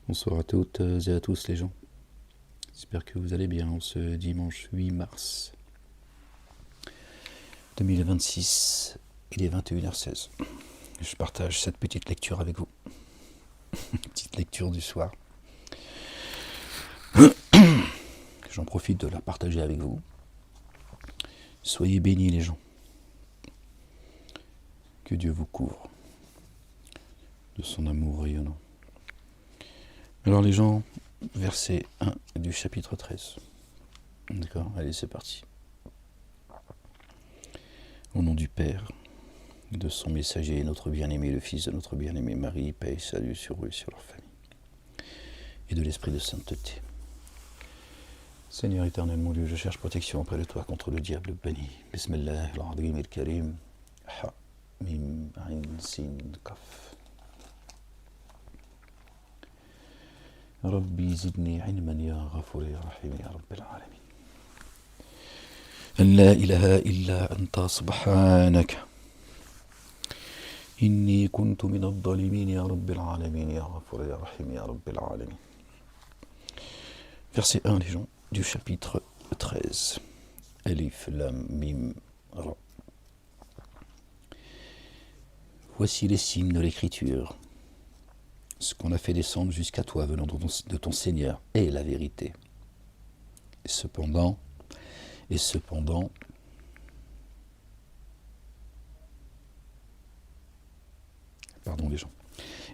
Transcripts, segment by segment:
Bonsoir à toutes et à tous les gens. J'espère que vous allez bien ce dimanche 8 mars 2026. Il est 21h16. Je partage cette petite lecture avec vous. Petite lecture du soir. J'en profite de la partager avec vous. Soyez bénis les gens. Que Dieu vous couvre de son amour rayonnant. Alors les gens, verset 1 du chapitre 13. D'accord, allez c'est parti. Au nom du Père, de son messager, notre bien-aimé, le Fils de notre bien-aimé Marie, paix et salut sur eux et sur leur famille. Et de l'esprit de sainteté. Seigneur éternel, mon Dieu, je cherche protection auprès de toi contre le diable banni. Bismillah, al-Azim al-Karim, Ha, Mim, Ain, Sin, Kaf. ربي زدني علما يا غفور يا رحيم يا رب العالمين. أن لا إله إلا أنت سبحانك إني كنت من الظالمين يا رب العالمين يا غفور يا رحيم يا رب العالمين. Verset 1, les gens, du chapitre 13. Alif, Lam, Mim, Ra. Voici les signes de l'écriture. Ce qu'on a fait descendre jusqu'à toi venant de ton Seigneur est la vérité. Et cependant, pardon les gens,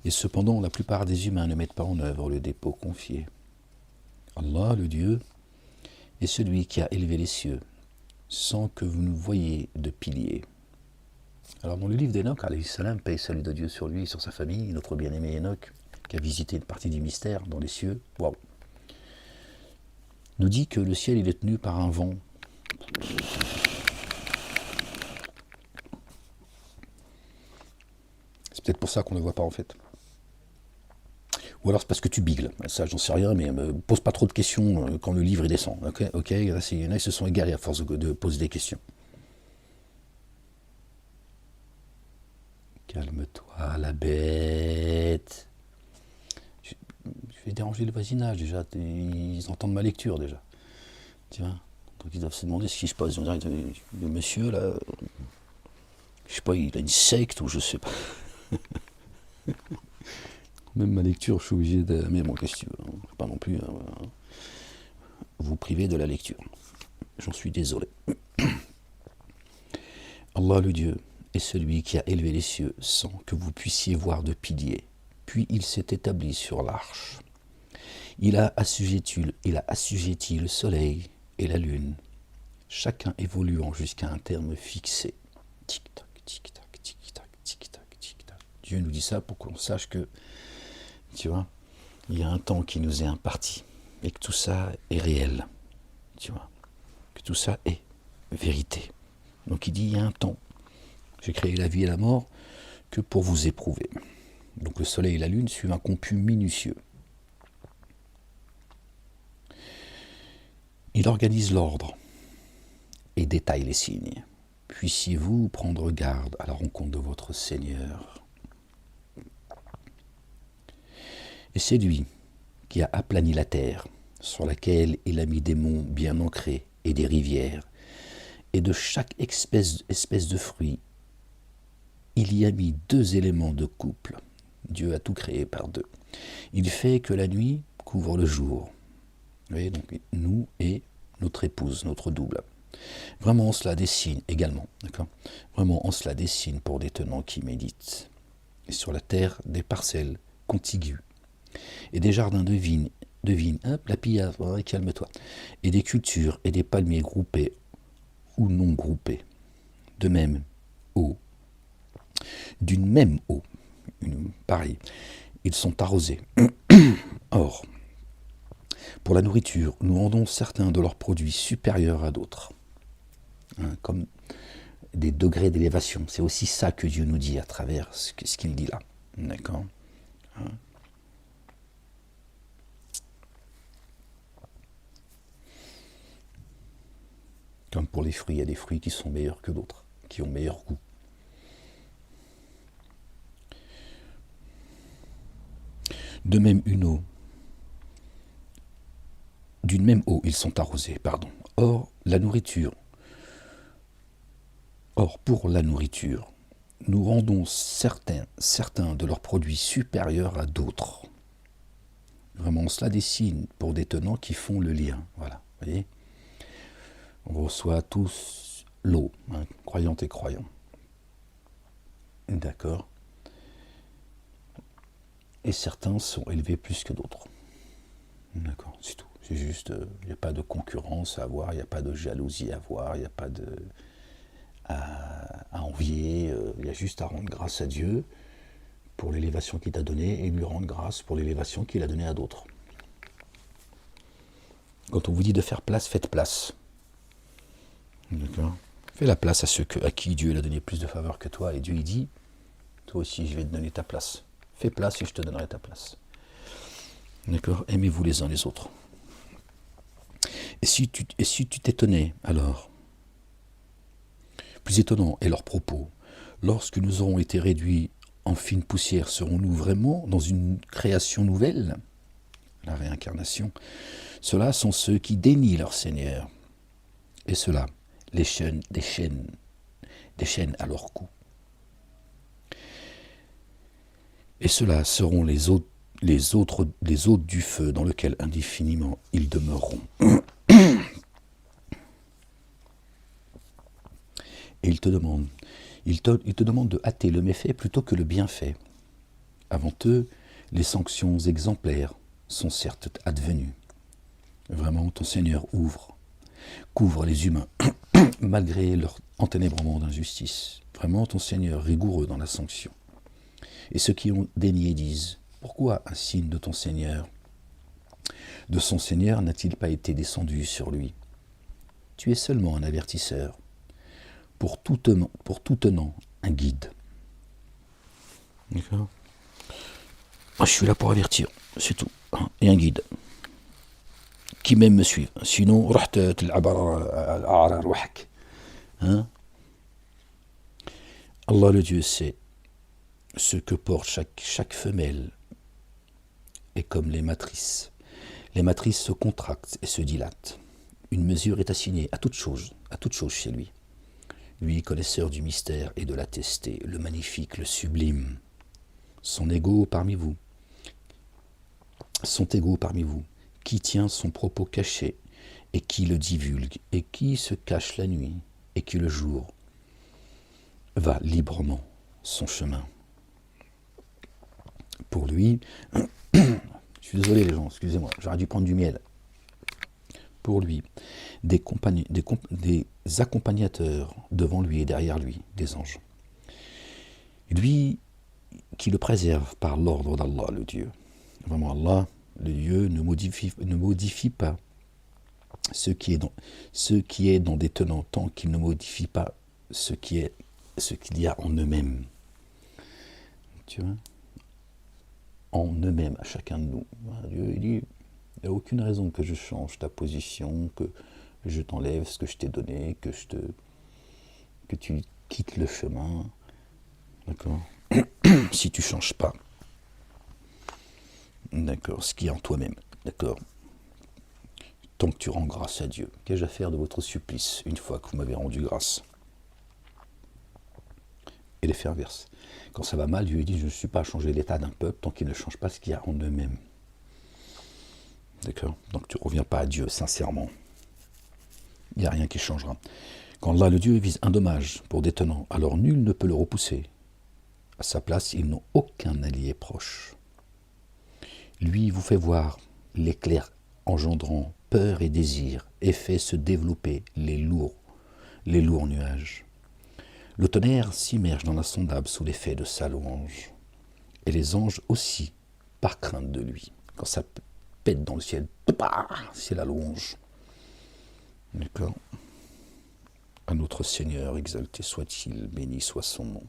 et cependant la plupart des humains ne mettent pas en œuvre le dépôt confié. Allah, le Dieu, est celui qui a élevé les cieux, sans que vous nous voyiez de piliers. Alors dans le livre d'Enoch, alayhi salam, paix et salut de Dieu sur lui et sur sa famille, notre bien-aimé Enoch, qui a visité une partie du mystère dans les cieux, waouh, nous dit que le ciel il est tenu par un vent. C'est peut-être pour ça qu'on ne le voit pas en fait. Ou alors c'est parce que tu bigles. Ça, j'en sais rien, mais me pose pas trop de questions quand le livre il descend. Ok, il y en a, ils se sont égarés à force de poser des questions. Calme-toi, la bête. Je vais déranger le voisinage déjà. Ils entendent ma lecture déjà. Tu vois. Donc ils doivent se demander ce qui se passe. On dirait le monsieur là, je sais pas, il a une secte ou je sais pas. Même ma lecture, je suis obligé de. Mais bon, qu'est-ce que tu veux, hein, pas non plus vous priver de la lecture. J'en suis désolé. Allah le Dieu est celui qui a élevé les cieux sans que vous puissiez voir de piliers. Puis il s'est établi sur l'arche. Il a assujetti le soleil et la lune, chacun évoluant jusqu'à un terme fixé. Tic-tac, tic-tac, tic-tac, tic-tac, tic-tac. Dieu nous dit ça pour qu'on sache que, tu vois, il y a un temps qui nous est imparti et que tout ça est réel, tu vois, que tout ça est vérité. Donc il dit, il y a un temps. J'ai créé la vie et la mort que pour vous éprouver. Donc le soleil et la lune suivent un comput minutieux. Il organise l'ordre et détaille les signes. Puissiez-vous prendre garde à la rencontre de votre Seigneur. Et c'est lui qui a aplani la terre, sur laquelle il a mis des monts bien ancrés et des rivières, et de chaque espèce de fruit, il y a mis 2 éléments de couple. Dieu a tout créé par 2. Il fait que la nuit couvre le jour. Vous voyez, donc nous et notre épouse, notre double. Vraiment, on cela dessine également, d'accord ? Vraiment, on cela dessine pour des tenants qui méditent. Et sur la terre, des parcelles contiguës. Et des jardins de vignes, hop, la pilla, calme-toi. Et des cultures et des palmiers groupés ou non groupés. De même eau. D'une même eau. Pareil. Ils sont arrosés. Or, pour la nourriture, nous rendons certains de leurs produits supérieurs à d'autres. Hein, comme des degrés d'élévation. C'est aussi ça que Dieu nous dit à travers ce qu'il dit là. D'accord ? Hein ? Comme pour les fruits, il y a des fruits qui sont meilleurs que d'autres, qui ont meilleur goût. De même une eau d'une même eau ils sont arrosés, pardon. Or, pour la nourriture, nous rendons certains de leurs produits supérieurs à d'autres. Vraiment, cela dessine pour des tenants qui font le lien. Voilà, vous voyez. On reçoit tous l'eau, hein, croyants et croyants. D'accord. Et certains sont élevés plus que d'autres. D'accord, c'est tout. C'est juste, il n'y a pas de concurrence à avoir, il n'y a pas de jalousie à avoir, il n'y a pas à envier, il y a juste à rendre grâce à Dieu pour l'élévation qu'il t'a donnée et lui rendre grâce pour l'élévation qu'il a donnée à d'autres. Quand on vous dit de faire place, faites place. D'accord. Fais la place à ceux à qui Dieu a donné plus de faveur que toi, et Dieu il dit, toi aussi je vais te donner ta place. Fais place et je te donnerai ta place. D'accord. Aimez-vous les uns les autres. Et si tu t'étonnais, alors, plus étonnant est leur propos. Lorsque nous aurons été réduits en fine poussière, serons-nous vraiment dans une création nouvelle, la réincarnation? Ceux-là sont ceux qui dénient leur Seigneur. Et ceux-là, des chaînes à leur cou. Et ceux-là seront les hôtes du feu dans lequel indéfiniment ils demeureront. Et il te demande de hâter le méfait plutôt que le bienfait. Avant eux, les sanctions exemplaires sont certes advenues. Vraiment, ton Seigneur couvre les humains, malgré leur enténébrement d'injustice. Vraiment, ton Seigneur rigoureux dans la sanction. Et ceux qui ont dénié disent, pourquoi un signe de ton Seigneur? De son Seigneur n'a-t-il pas été descendu sur lui? Tu es seulement un avertisseur. Pour tout tenant, un guide. D'accord. Moi, je suis là pour avertir, c'est tout. Et un guide. Qui même me suive. Sinon, hein? Allah le Dieu sait ce que porte chaque femelle est comme les matrices. Les matrices se contractent et se dilatent. Une mesure est assignée à toute chose chez lui. Lui, connaisseur du mystère et de l'attesté, le magnifique, le sublime, sont égaux parmi vous, qui tient son propos caché et qui le divulgue, et qui se cache la nuit, et qui le jour va librement son chemin. Pour lui, je suis désolé les gens, excusez-moi, j'aurais dû prendre du miel. Pour lui, des accompagnateurs devant lui et derrière lui, des anges. Lui qui le préserve par l'ordre d'Allah, le Dieu. Vraiment, Allah, le Dieu, ne modifie pas ce qui est dans des tenants tant qu'il ne modifie pas ce qu'il y a en eux-mêmes. Tu vois? En eux-mêmes, à chacun de nous. Dieu, il dit, il n'y a aucune raison que je change ta position, que je t'enlève ce que je t'ai donné, que tu quittes le chemin. D'accord? Si tu ne changes pas. D'accord? Ce qui est en toi-même. D'accord? Tant que tu rends grâce à Dieu. Qu'ai-je à faire de votre supplice une fois que vous m'avez rendu grâce? Et l'effet inverse. Quand ça va mal, Dieu dit, je ne suis pas à changer l'état d'un peuple tant qu'il ne change pas ce qu'il y a en eux-mêmes. D'accord? Donc tu ne reviens pas à Dieu sincèrement. Il n'y a rien qui changera. Quand là, le Dieu vise un dommage pour des tenants, alors nul ne peut le repousser. À sa place, ils n'ont aucun allié proche. Lui vous fait voir l'éclair engendrant peur et désir, et fait se développer les lourds nuages. Le tonnerre s'immerge dans l'insondable sous l'effet de sa louange. Et les anges aussi, par crainte de lui. Quand ça pète dans le ciel, c'est la louange. D'accord? À notre Seigneur, exalté soit-il, béni soit son nom.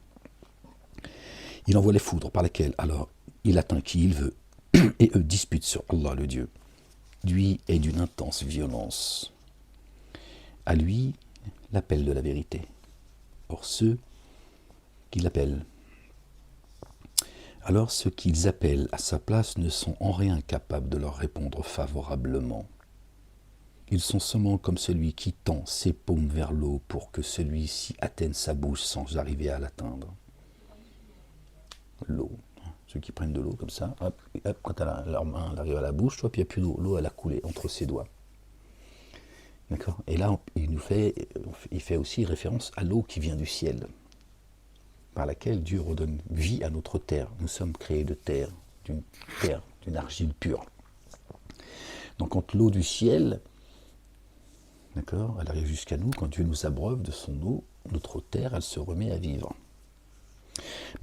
Il envoie les foudres par lesquelles, alors, il atteint qui il veut, et eux disputent sur Allah le Dieu. Lui est d'une intense violence. À lui, l'appel de la vérité. Or ceux qui l'appellent, alors ceux qu'ils appellent à sa place ne sont en rien capables de leur répondre favorablement. Ils sont seulement comme celui qui tend ses paumes vers l'eau pour que celui-ci atteigne sa bouche sans arriver à l'atteindre. L'eau. Ceux qui prennent de l'eau comme ça, hop, hop, quand leur main arrive à la bouche, puis il n'y a plus d'eau. L'eau, elle a coulé entre ses doigts. D'accord. Et là, il fait aussi référence à l'eau qui vient du ciel, par laquelle Dieu redonne vie à notre terre. Nous sommes créés de terre, d'une argile pure. Donc quand l'eau du ciel, d'accord, elle arrive jusqu'à nous, quand Dieu nous abreuve de son eau, notre terre, elle se remet à vivre.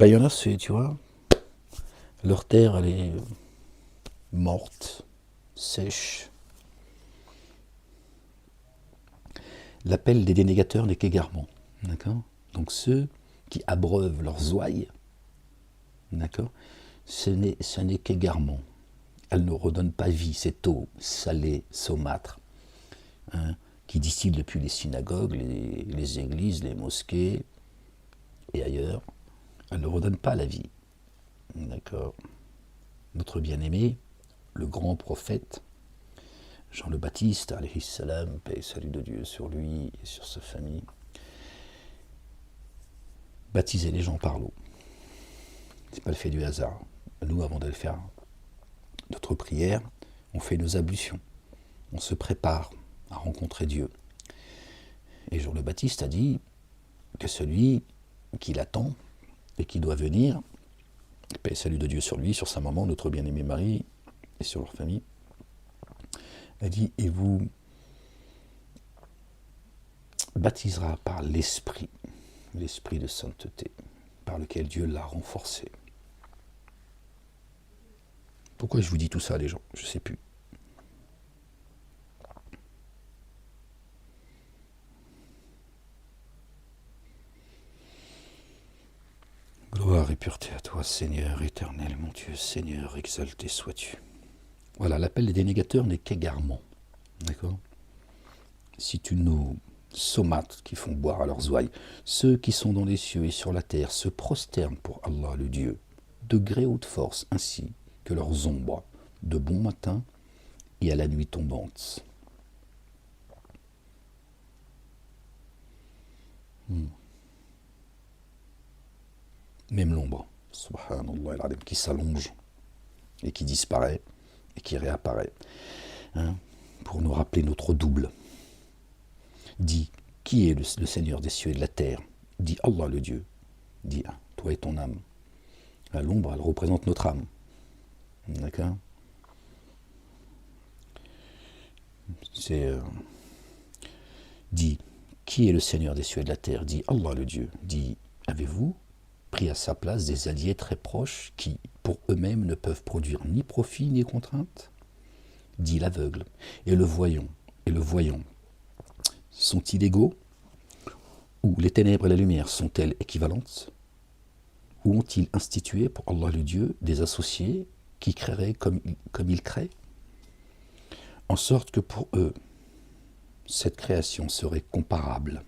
Il y en a, tu vois, leur terre, elle est morte, sèche. L'appel des dénégateurs n'est qu'égarement. D'accord. Donc ceux qui abreuvent leurs ouailles, d'accord, ce n'est qu'égarement. Elle ne redonne pas vie, cette eau salée, saumâtre, hein, qui distille depuis les synagogues, les églises, les mosquées et ailleurs. Elle ne redonne pas la vie. D'accord. Notre bien-aimé, le grand prophète, Jean le Baptiste, alayhi salam, paix et salut de Dieu sur lui et sur sa famille, baptisait les gens par l'eau. Ce n'est pas le fait du hasard. Nous, avant de faire notre prière, on fait nos ablutions. On se prépare à rencontrer Dieu. Et Jean le Baptiste a dit que celui qui l'attend et qui doit venir, paix et salut de Dieu sur lui, sur sa maman, notre bien-aimée Marie, et sur leur famille, a dit, et vous baptisera par l'esprit de sainteté, par lequel Dieu l'a renforcé. Pourquoi je vous dis tout ça, les gens? Je ne sais plus. Gloire et pureté à toi, Seigneur éternel, mon Dieu, Seigneur, exalté sois-tu. Voilà, l'appel des dénégateurs n'est qu'égarement. D'accord. Si tu nous somates qui font boire à leurs ouailles, ceux qui sont dans les cieux et sur la terre se prosternent pour Allah le Dieu, de gré ou de force, ainsi que leurs ombres, de bon matin et à la nuit tombante. Même l'ombre, subhanallah al-azim, qui s'allonge et qui disparaît et qui réapparaît, hein, pour nous rappeler notre double. Dis, qui est le Seigneur des cieux et de la terre? Dis Allah le Dieu. Dis, toi et ton âme. L'ombre, elle représente notre âme. D'accord. Dis, qui est le Seigneur des cieux et de la terre? Dis Allah le Dieu. Dis, avez-vous pris à sa place des alliés très proches qui, pour eux-mêmes, ne peuvent produire ni profit ni contrainte? Dis l'aveugle et le voyant sont-ils égaux? Ou les ténèbres et la lumière sont-elles équivalentes? Ou ont-ils institué pour Allah le Dieu des associés qui créeraient comme il crée? En sorte que pour eux, cette création serait comparable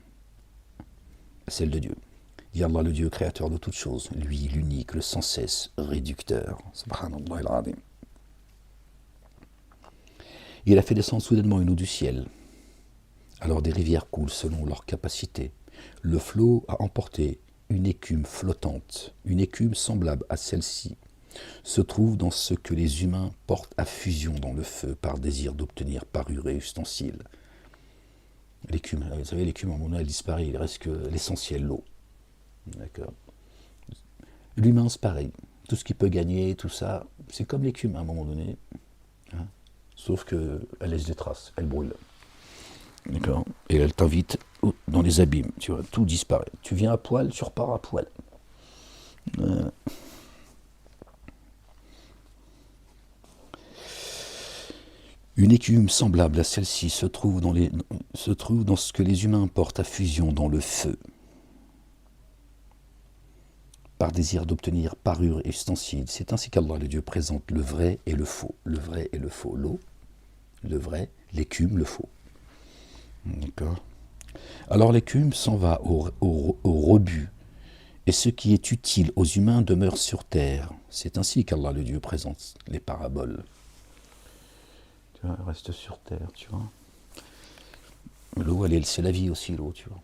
à celle de Dieu. Dit Allah le Dieu créateur de toutes choses, lui l'unique, le sans cesse réducteur. Subhanallah al-azim. Il a fait descendre soudainement une eau du ciel. Alors des rivières coulent selon leur capacité. Le flot a emporté une écume flottante, une écume semblable à celle-ci, se trouve dans ce que les humains portent à fusion dans le feu par désir d'obtenir parure et ustensiles. L'écume, vous savez, l'écume, à un moment donné, elle disparaît, il reste que l'essentiel, l'eau. D'accord. L'humain, c'est pareil. Tout ce qu'il peut gagner, tout ça, c'est comme l'écume à un moment donné. Hein, sauf qu'elle laisse des traces, elle brûle. D'accord. Et elle t'invite dans les abîmes, tu vois, tout disparaît. Tu viens à poil, tu repars à poil. Une écume semblable à celle-ci se trouve dans ce que les humains portent à fusion dans le feu, par désir d'obtenir parure et ustensiles. C'est ainsi qu'Allah le Dieu présente le vrai et le faux. Le vrai et le faux, l'eau, le vrai, l'écume, le faux. D'accord. Alors l'écume s'en va au rebut, et ce qui est utile aux humains demeure sur terre. C'est ainsi qu'Allah le Dieu présente les paraboles. Tu vois, reste sur terre, tu vois. L'eau, c'est la vie aussi, l'eau, tu vois.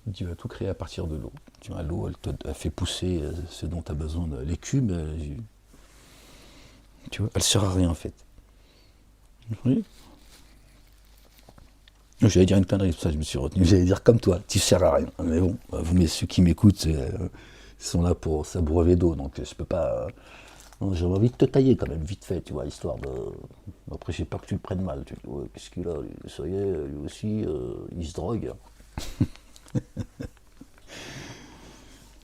Dieu a tout créé à partir de l'eau. Tu vois, l'eau, elle fait pousser ce dont tu as besoin. L'écume, tu vois, elle sert à rien en fait. Oui. J'allais dire une connerie, c'est pour ça que je me suis retenu. J'allais dire comme toi, tu sers à rien. Mais bon, vous, mais ceux qui m'écoutent sont là pour s'abreuver d'eau, donc je peux pas. J'avais envie de te tailler quand même, vite fait, tu vois, histoire de. Après, j'ai peur que tu le prennes mal. Tu dis, ouais, qu'est-ce qu'il a, lui, ça y est, lui aussi, il se drogue.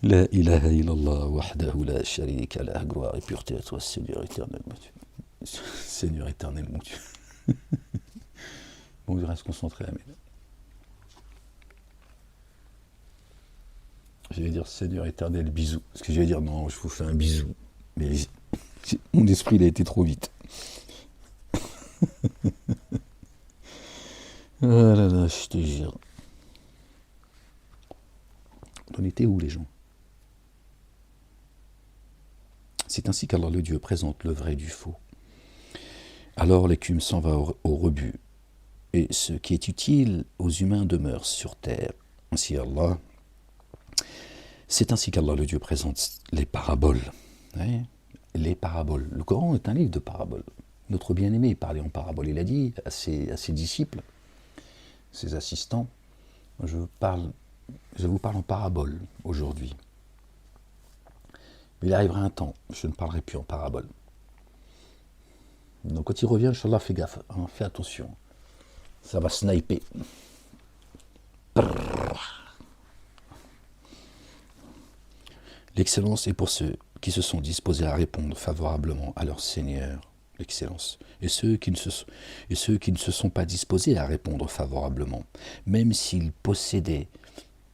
La ilaha illallah wahdahu la sharika lah, gloire et pureté à toi, Seigneur éternel, mon Dieu. Seigneur éternel, mon Dieu. Bon, je reste concentré, Amen. Je vais dire Seigneur éternel, bisous. Parce que je vais dire non, je vous fais un bisou. Mais mon esprit, il a été trop vite. Ah là là, je te jure. On était où les gens? C'est ainsi qu'alors le Dieu présente le vrai du faux. Alors l'écume s'en va au rebut, et ce qui est utile aux humains demeure sur terre. C'est ainsi qu'Allah le Dieu présente les paraboles. Oui, les paraboles. Le Coran est un livre de paraboles. Notre bien-aimé parlait en paraboles. Il a dit à ses disciples, ses assistants, je vous parle en paraboles aujourd'hui. Mais il arrivera un temps, je ne parlerai plus en paraboles. Donc quand il revient, Inch'Allah, fais gaffe, hein, fais attention. Ça va sniper. L'excellence est pour ceux qui se sont disposés à répondre favorablement à leur Seigneur, l'excellence, et ceux qui ne se sont pas disposés à répondre favorablement, même s'ils possédaient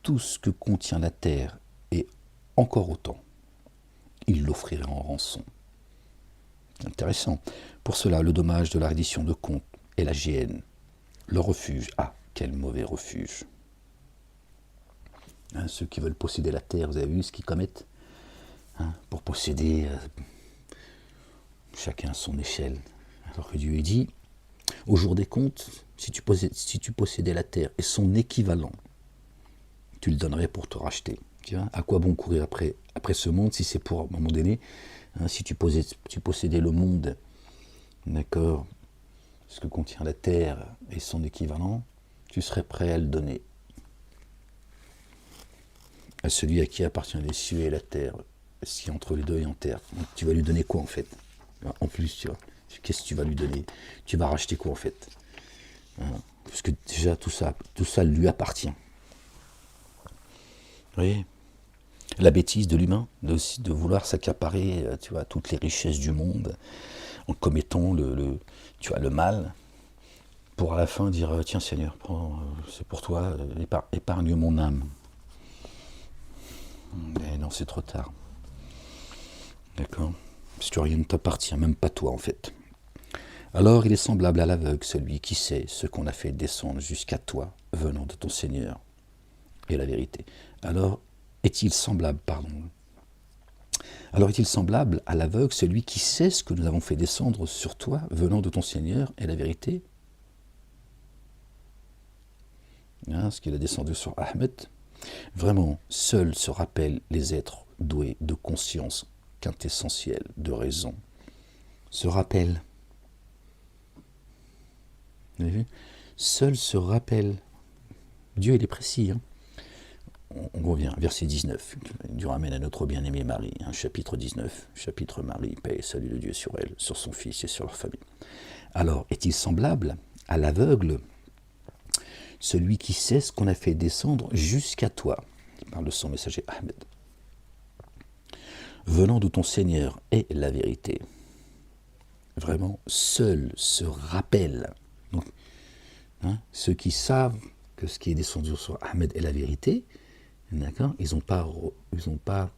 tout ce que contient la terre et encore autant, ils l'offriraient en rançon. Intéressant. Pour cela, le dommage de la reddition de compte est la géhenne. Le refuge, ah, quel mauvais refuge. Hein, ceux qui veulent posséder la terre, vous avez vu ce qu'ils commettent, hein, pour posséder chacun à son échelle. Alors que Dieu est dit, au jour des comptes, si tu possédais la terre et son équivalent, tu le donnerais pour te racheter. Tu vois, à quoi bon courir après ce monde si c'est pour, à un moment donné, hein, si tu possédais le monde, d'accord, ce que contient la terre et son équivalent, tu serais prêt à le donner à celui à qui appartient les cieux et la terre, ce qui est entre les deux et en terre. Donc, tu vas lui donner quoi en fait? En plus, tu vois, qu'est-ce que tu vas lui donner? Tu vas racheter quoi en fait? Hein, parce que déjà tout ça lui appartient. Vous voyez, la bêtise de l'humain, de vouloir s'accaparer, tu vois, toutes les richesses du monde, en commettant tu vois, le mal, pour à la fin dire tiens Seigneur, prends, c'est pour toi, épargne mon âme. Mais non, c'est trop tard. D'accord? Parce que rien ne t'appartient, même pas toi en fait. Alors il est semblable à l'aveugle, celui qui sait ce qu'on a fait descendre jusqu'à toi, venant de ton Seigneur, et la vérité. Alors est-il semblable à l'aveugle, celui qui sait ce que nous avons fait descendre sur toi, venant de ton Seigneur, et la vérité? Hein, ce qu'il a descendu sur Ahmed. Vraiment, seuls se rappellent les êtres doués de conscience quintessentielle, de raison. Se rappellent. Vous avez vu? Seuls se rappellent. Dieu, il est précis. Hein, on revient, verset 19. Dieu ramène à notre bien-aimée Marie, hein, chapitre 19, chapitre Marie, paix et salut de Dieu sur elle, sur son fils et sur leur famille. Alors, est-il semblable à l'aveugle, celui qui sait ce qu'on a fait descendre jusqu'à toi? Il parle de son messager Ahmed. Venant de ton Seigneur est la vérité. Vraiment, seuls se rappellent. Donc, hein, ceux qui savent que ce qui est descendu sur Ahmed est la vérité, d'accord, ils n'ont pas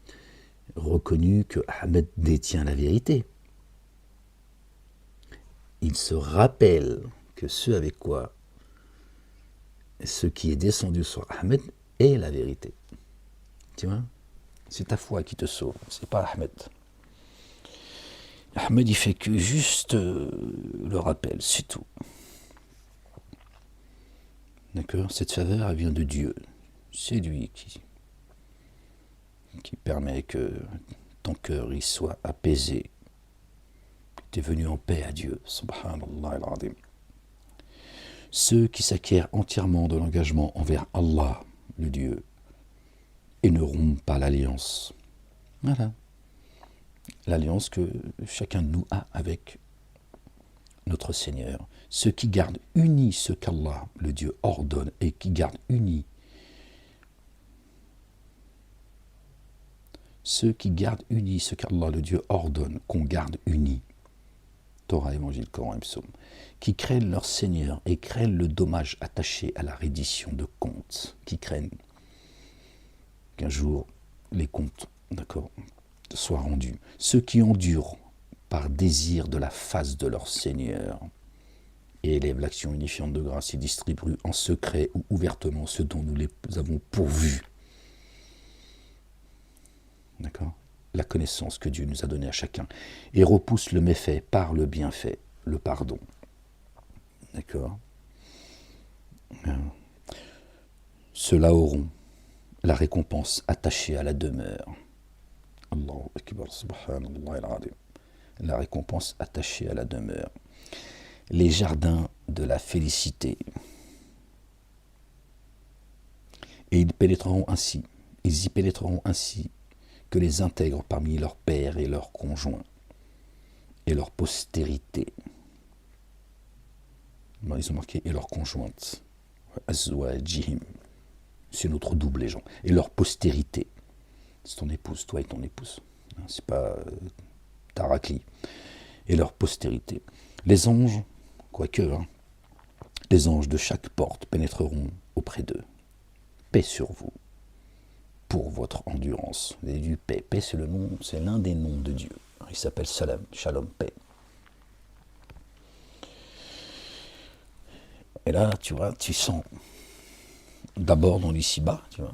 reconnu que Ahmed détient la vérité. Ils se rappellent que ce avec quoi ce qui est descendu sur Ahmed est la vérité. Tu vois, c'est ta foi qui te sauve, c'est pas Ahmed. Ahmed, il fait que juste le rappel, c'est tout. D'accord? Cette faveur, elle vient de Dieu. C'est lui qui permet que ton cœur il soit apaisé. Tu es venu en paix à Dieu. Subhanallah al-Azim. Ceux qui s'acquièrent entièrement de l'engagement envers Allah, le Dieu, et ne rompent pas l'alliance. Voilà. L'alliance que chacun de nous a avec notre Seigneur. Ceux qui gardent unis ce qu'Allah, le Dieu, ordonne et qui gardent unis. Ceux qui gardent unis ce qu'Allah, le Dieu, ordonne qu'on garde unis. Torah, Évangile, Coran et Psaume. Qui craignent leur Seigneur et craignent le dommage attaché à la reddition de comptes. Qui craignent qu'un jour les comptes, d'accord, soient rendus. Ceux qui endurent par désir de la face de leur Seigneur et élèvent l'action unifiante de grâce et distribuent en secret ou ouvertement ce dont nous les avons pourvus. D'accord ? La connaissance que Dieu nous a donnée à chacun et repoussent le méfait par le bienfait, le pardon. D'accord ? Ceux-là auront la récompense attachée à la demeure. Allahu Akbar, subhanallah al-azim. La récompense attachée à la demeure. Les jardins de la félicité. Et ils y pénétreront ainsi que les intègres parmi leurs pères et leurs conjoints et leur postérité. Ils ont marqué et leurs conjointes. Azwajihim. C'est notre double, les gens. Et leur postérité. C'est ton épouse, toi et ton épouse. C'est pas Tarakli. Et leur postérité. Les anges, quoique, les anges de chaque porte pénétreront auprès d'eux. Paix sur vous, pour votre endurance. Vous avez du paix. Paix, c'est l'un des noms de Dieu. Il s'appelle Salam, Shalom, paix. Et là, tu vois, tu sens, d'abord dans l'ici-bas, tu vois,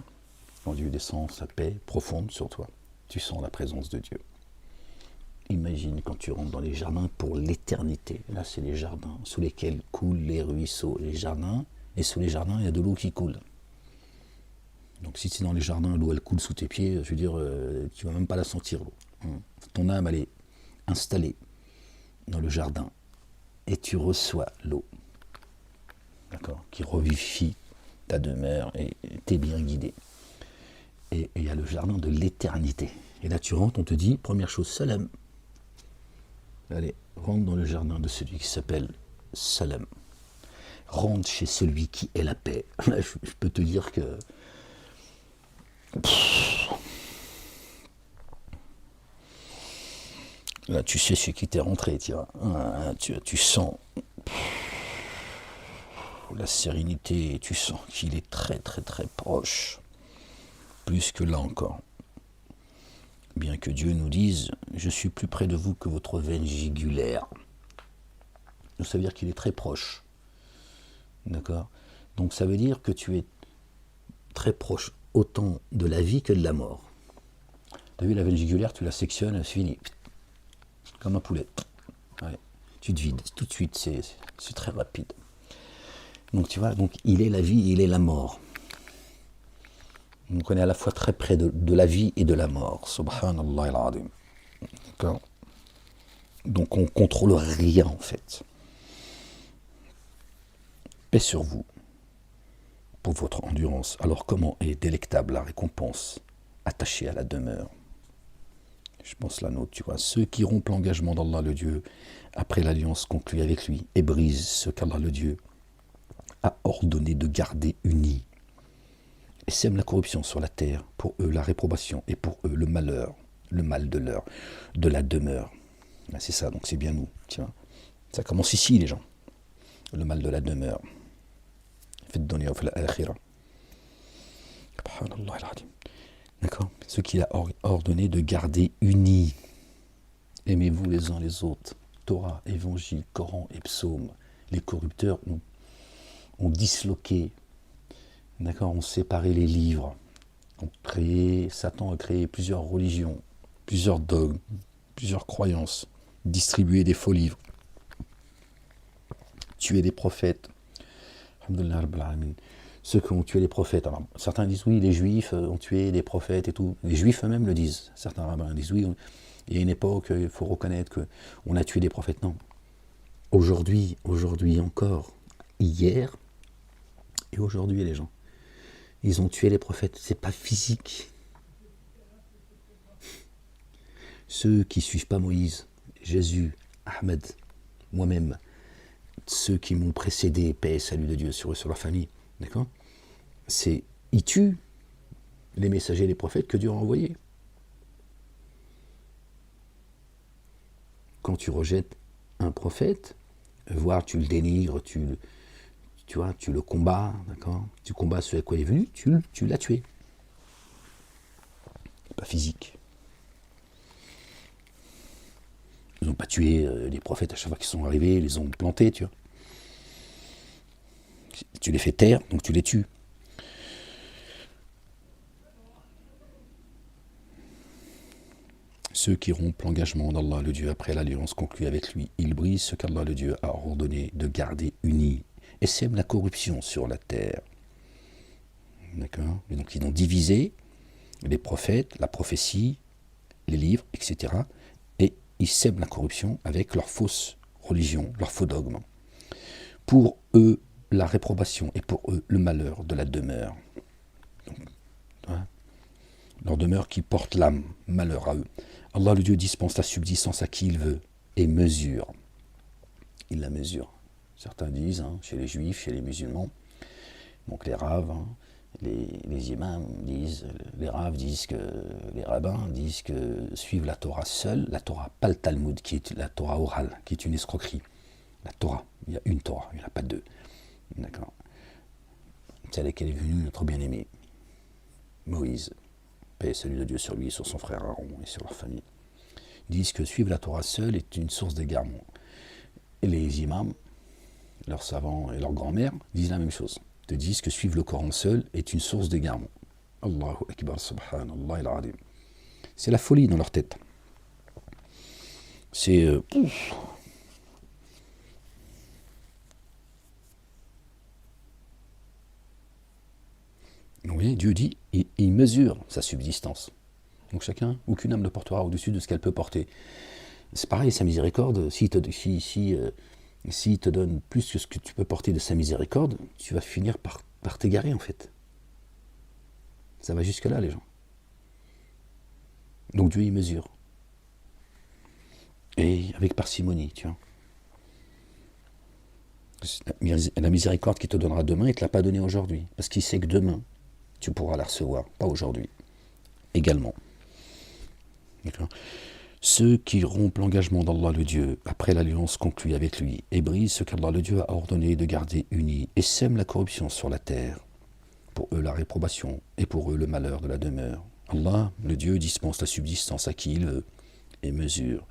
quand Dieu descend sa paix profonde sur toi, tu sens la présence de Dieu. Imagine quand tu rentres dans les jardins pour l'éternité. Là, c'est les jardins sous lesquels coulent les ruisseaux. Les jardins, et sous les jardins, il y a de l'eau qui coule. Donc si tu es dans les jardins, l'eau elle coule sous tes pieds, je veux dire, tu ne vas même pas la sentir, l'eau. Ton âme, elle est installée dans le jardin et tu reçois l'eau, d'accord, qui revivifie ta demeure et t'es bien guidé. Et il y a le jardin de l'éternité. Et là tu rentres, on te dit, première chose, salam. Allez, rentre dans le jardin de celui qui s'appelle Salam. Rentre chez celui qui est la paix. Là, je peux te dire que là, tu sais chez qui t'es rentré, tu vois. Tu sens la sérénité, tu sens qu'il est très très très proche. Plus que là encore. Bien que Dieu nous dise, je suis plus près de vous que votre veine jugulaire. Ça veut dire qu'il est très proche. D'accord ? Donc ça veut dire que tu es très proche autant de la vie que de la mort. Tu as vu la veine jugulaire, tu la sectionnes, c'est fini. Comme un poulet. Ouais. Tu te vides tout de suite, c'est très rapide. Donc tu vois, donc il est la vie et il est la mort. Donc on est à la fois très près de la vie et de la mort. Subhanallah al-Azim. D'accord ? Donc on ne contrôle rien en fait. Paix sur vous pour votre endurance. Alors comment est délectable la récompense attachée à la demeure ? Je pense la nôtre, tu vois. Ceux qui rompent l'engagement d'Allah le Dieu après l'alliance conclue avec lui et brisent ce qu'Allah le Dieu a ordonné de garder uni et sèment la corruption sur la terre, pour eux la réprobation et pour eux le malheur, le mal de la demeure. Ben, c'est ça, donc c'est bien nous, tu vois. Ça commence ici les gens, le mal de la demeure. Faites donner au l'akhira. Subhanallah al-Azim. D'accord ? Ce qu'il a ordonné de garder unis. Aimez-vous les uns les autres. Torah, Évangile, Coran et Psaume. Les corrupteurs ont disloqué, d'accord, ont séparé les livres. Satan a créé plusieurs religions, plusieurs dogmes, plusieurs croyances, distribué des faux livres, tué des prophètes. Alhamdulillah Rabbil Alamin. Ceux qui ont tué les prophètes. Alors, certains disent oui, les juifs ont tué les prophètes et tout. Les juifs eux-mêmes le disent. Certains rabbins disent oui, il y a une époque, il faut reconnaître qu'on a tué des prophètes. Non. Aujourd'hui encore, hier et aujourd'hui les gens, ils ont tué les prophètes. C'est pas physique. Ceux qui suivent pas Moïse, Jésus, Ahmed, moi-même, ceux qui m'ont précédé, paix et salut de Dieu sur eux, sur leur famille, d'accord? Ils tuent les messagers, les prophètes que Dieu a envoyés. Quand tu rejettes un prophète, voire tu le dénigres, tu le combats, d'accord? Tu combats ce à quoi il est venu, tu l'as tué. Pas physique. Ils n'ont pas tué les prophètes à chaque fois qu'ils sont arrivés, ils les ont plantés, tu vois. Tu les fais taire, donc tu les tues. Ceux qui rompent l'engagement d'Allah le Dieu après l'alliance conclue avec lui, ils brisent ce qu'Allah le Dieu a ordonné de garder uni et sèment la corruption sur la terre. D'accord? Et donc ils ont divisé les prophètes, la prophétie, les livres, etc. Et ils sèment la corruption avec leur fausse religion, leur faux dogme. Pour eux, la réprobation et pour eux, le malheur de la demeure. Donc, leur demeure qui porte l'âme, malheur à eux. Allah le Dieu dispense la subsistance à qui il veut et mesure. Il la mesure. Certains disent, chez les juifs, chez les musulmans, donc les raves, les imams disent, les rabbins disent que suivre la Torah seule, la Torah, pas le Talmud, qui est la Torah orale, qui est une escroquerie. La Torah, il y a une Torah, il n'y en a pas deux. D'accord. C'est à laquelle est venu notre bien-aimé, Moïse. Paix et salut de Dieu sur lui, sur son frère Aaron et sur leur famille. Ils disent que suivre la Torah seule est une source d'égarement. Et les imams, leurs savants et leurs grands-mères disent la même chose. Ils te disent que suivre le Coran seul est une source d'égarement. Allahu Akbar, subhanallah al-Adim. C'est la folie dans leur tête. C'est... Oui, Dieu dit, il mesure sa subsistance. Donc chacun, aucune âme ne portera au-dessus de ce qu'elle peut porter. C'est pareil, sa miséricorde, s'il te donne plus que ce que tu peux porter de sa miséricorde, tu vas finir par t'égarer en fait. Ça va jusque-là les gens. Donc Dieu il mesure. Et avec parcimonie, tu vois. La miséricorde qu'il te donnera demain, il ne te l'a pas donnée aujourd'hui. Parce qu'il sait que demain, tu pourras la recevoir, pas aujourd'hui. Également. D'accord. Ceux qui rompent l'engagement d'Allah le Dieu après l'alliance conclue avec lui et brisent ce qu'Allah le Dieu a ordonné de garder uni et sèment la corruption sur la terre. Pour eux la réprobation et pour eux le malheur de la demeure. Allah, le Dieu, dispense la subsistance à qui il veut et mesure.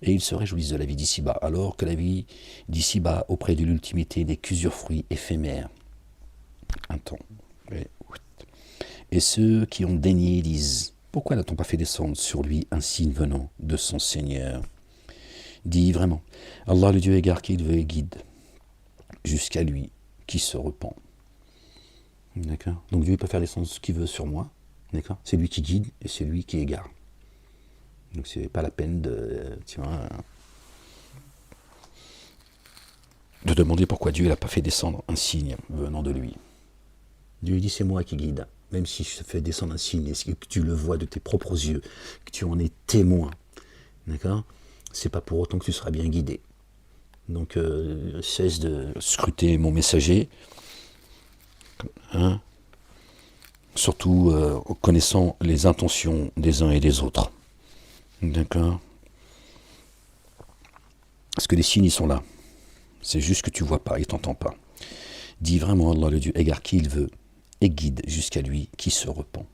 Et ils se réjouissent de la vie d'ici-bas, alors que la vie d'ici-bas auprès de l'ultimité n'est qu'usufruit éphémère. Un temps. Et ceux qui ont daigné disent, pourquoi n'a-t-on pas fait descendre sur lui un signe venant de son Seigneur? Dis vraiment, Allah le Dieu égare qui il veut et guide, jusqu'à lui qui se repent. D'accord. Donc Dieu peut faire descendre ce qu'il veut sur moi, d'accord. C'est lui qui guide et c'est lui qui égare. Donc c'est pas la peine de demander pourquoi Dieu n'a pas fait descendre un signe venant de lui. Dieu dit c'est moi qui guide. Même si je te fais descendre un signe, et que tu le vois de tes propres yeux, que tu en es témoin, d'accord? C'est pas pour autant que tu seras bien guidé. Donc cesse de scruter mon messager, surtout en connaissant les intentions des uns et des autres. D'accord? Parce que les signes, ils sont là. C'est juste que tu vois pas, il t'entend pas. Dis vraiment Allah le Dieu, égare qui il veut, et guide jusqu'à lui qui se repent.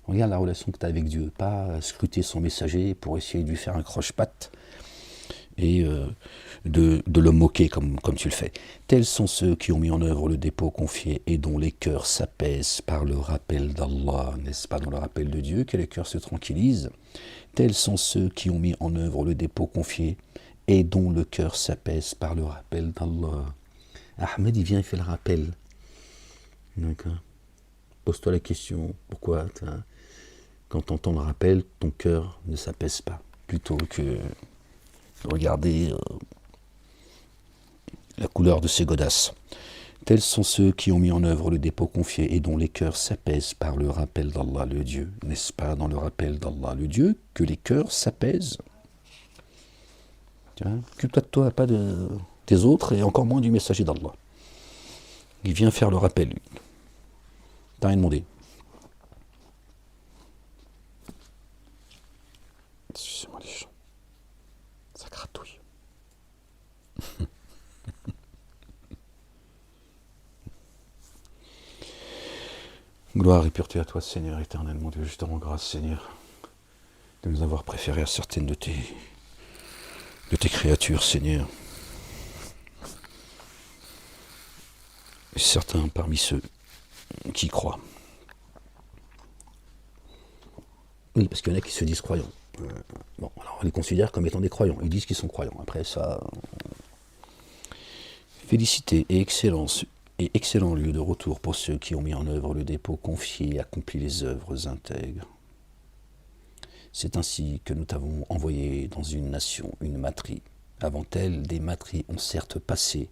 Regarde la relation que tu as avec Dieu, pas scruter son messager pour essayer de lui faire un croche-patte et de le moquer comme tu le fais. Tels sont ceux qui ont mis en œuvre le dépôt confié et dont les cœurs s'apaisent par le rappel d'Allah. N'est-ce pas dans le rappel de Dieu que les cœurs se tranquillisent? Tels sont ceux qui ont mis en œuvre le dépôt confié et dont le cœur s'apaise par le rappel d'Allah. Ahmed, il vient et fait le rappel. D'accord. Pose-toi la question, pourquoi quand tu entends le rappel, ton cœur ne s'apaise pas, plutôt que de regarder la couleur de ces godasses. Tels sont ceux qui ont mis en œuvre le dépôt confié et dont les cœurs s'apaisent par le rappel d'Allah le Dieu. N'est-ce pas dans le rappel d'Allah le Dieu que les cœurs s'apaisent? Occupe-toi de toi, pas des autres et encore moins du messager d'Allah. Il vient faire le rappel, lui. T'as rien demandé. Excusez-moi les gens. Ça gratouille. Gloire et pureté à toi, Seigneur éternel, mon Dieu. Je te rends grâce, Seigneur, de nous avoir préférés à certaines de tes créatures, Seigneur. Et certains parmi ceux qui croient. Oui, parce qu'il y en a qui se disent croyants. Bon, alors on les considère comme étant des croyants. Ils disent qu'ils sont croyants. Après ça, félicité et excellence et excellent lieu de retour pour ceux qui ont mis en œuvre le dépôt confié et accompli les œuvres intègres. C'est ainsi que nous t'avons envoyé dans une nation, une matrie. Avant elle, des matries ont certes passé,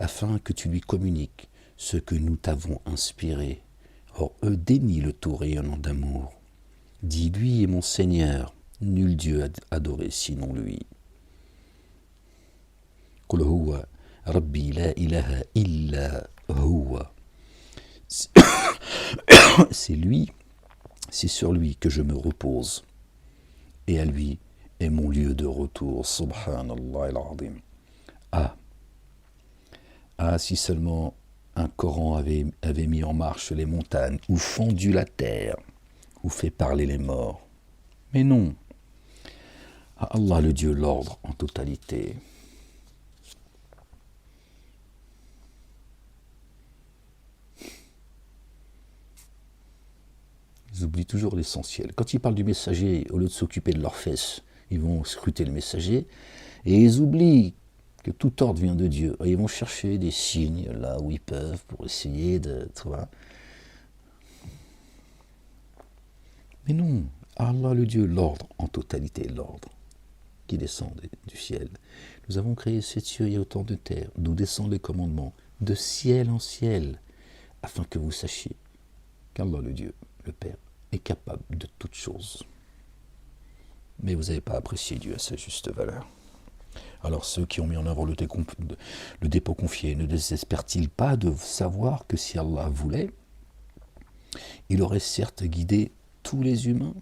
afin que tu lui communiques ce que nous t'avons inspiré. Or, eux dénient le tout rayonnant d'amour. Dis, lui est mon Seigneur, nul Dieu adoré sinon lui. Qul huwa Rabbi la ilaha illa huwa. C'est lui, c'est sur lui que je me repose. Et à lui est mon lieu de retour. Subhanallah al-Azim. Si seulement un Coran avait mis en marche les montagnes, ou fendu la terre, ou fait parler les morts. Mais non. À Allah le Dieu l'ordre en totalité. Ils oublient toujours l'essentiel. Quand ils parlent du messager, au lieu de s'occuper de leurs fesses, ils vont scruter le messager, et ils oublient que tout ordre vient de Dieu. Et ils vont chercher des signes là où ils peuvent pour essayer de... Mais non, Allah le Dieu, l'ordre en totalité, l'ordre qui descend du ciel. Nous avons créé sept cieux et autant de terres, d'où descendent les commandements, de ciel en ciel, afin que vous sachiez qu'Allah le Dieu, le Père, est capable de toutes choses. Mais vous n'avez pas apprécié Dieu à sa juste valeur. Alors ceux qui ont mis en œuvre le dépôt confié ne désespèrent-ils pas de savoir que si Allah voulait, il aurait certes guidé tous les humains?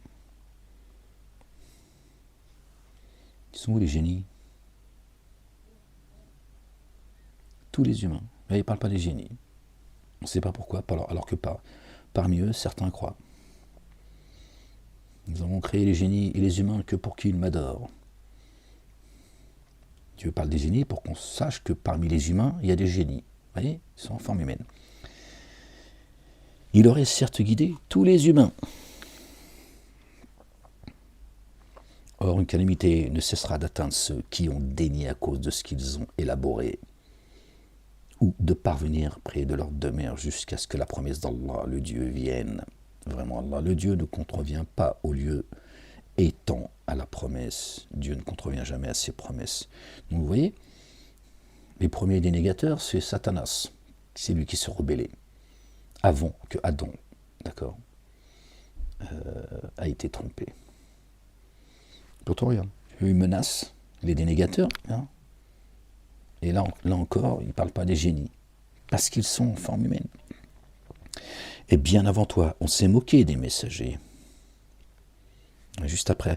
Ils sont où les génies? Tous les humains. Mais il ne parle pas des génies. On ne sait pas pourquoi, alors que parmi eux, certains croient. Nous avons créé les génies et les humains que pour qu'ils m'adorent. Dieu parle des génies pour qu'on sache que parmi les humains, il y a des génies. Vous voyez, ils sont en forme humaine. Il aurait certes guidé tous les humains. Or, une calamité ne cessera d'atteindre ceux qui ont dénié à cause de ce qu'ils ont élaboré, ou de parvenir près de leur demeure jusqu'à ce que la promesse d'Allah, le Dieu, vienne. Vraiment, Allah, le Dieu, ne contrevient pas au lieu étant à la promesse. Dieu ne contrevient jamais à ses promesses. Donc vous voyez, les premiers dénégateurs, c'est Satanas. C'est lui qui s'est rebellé avant que Adam, d'accord, a été trompé. Pourtant, regarde, il menace les dénégateurs, hein. Et là encore, il ne parle pas des génies, parce qu'ils sont en forme humaine. Et bien avant toi, on s'est moqué des messagers. Juste après,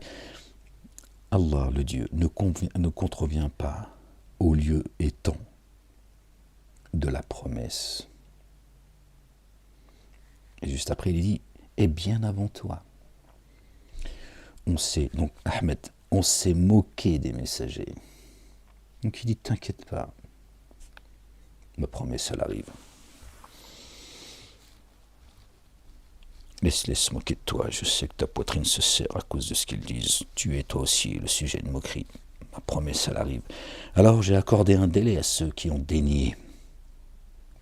Allah, le Dieu, ne contrevient pas au lieu et temps de la promesse. Et juste après, il dit, et bien avant toi. Donc Ahmed, on s'est moqué des messagers. Donc il dit, t'inquiète pas, ma promesse, elle arrive. Laisse-les se moquer de toi, je sais que ta poitrine se serre à cause de ce qu'ils disent. Tu es toi aussi le sujet de moquerie. Ma promesse, elle arrive. Alors j'ai accordé un délai à ceux qui ont dénié.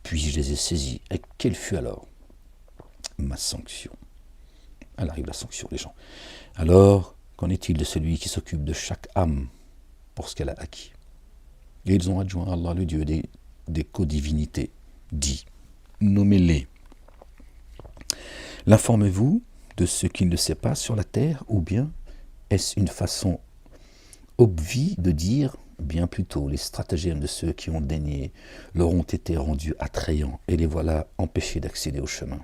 puis je les ai saisis. Et quelle fut alors ma sanction? Elle arrive la sanction, les gens. Alors, qu'en est-il de celui qui s'occupe de chaque âme pour ce qu'elle a acquis? Et ils ont adjoint à Allah, le Dieu des co-divinités, dit, nommez-les. L'informez-vous de ce qu'il ne sait pas sur la terre, ou bien est-ce une façon obvie de dire, bien plutôt, les stratagèmes de ceux qui ont daigné leur ont été rendus attrayants, et les voilà empêchés d'accéder au chemin.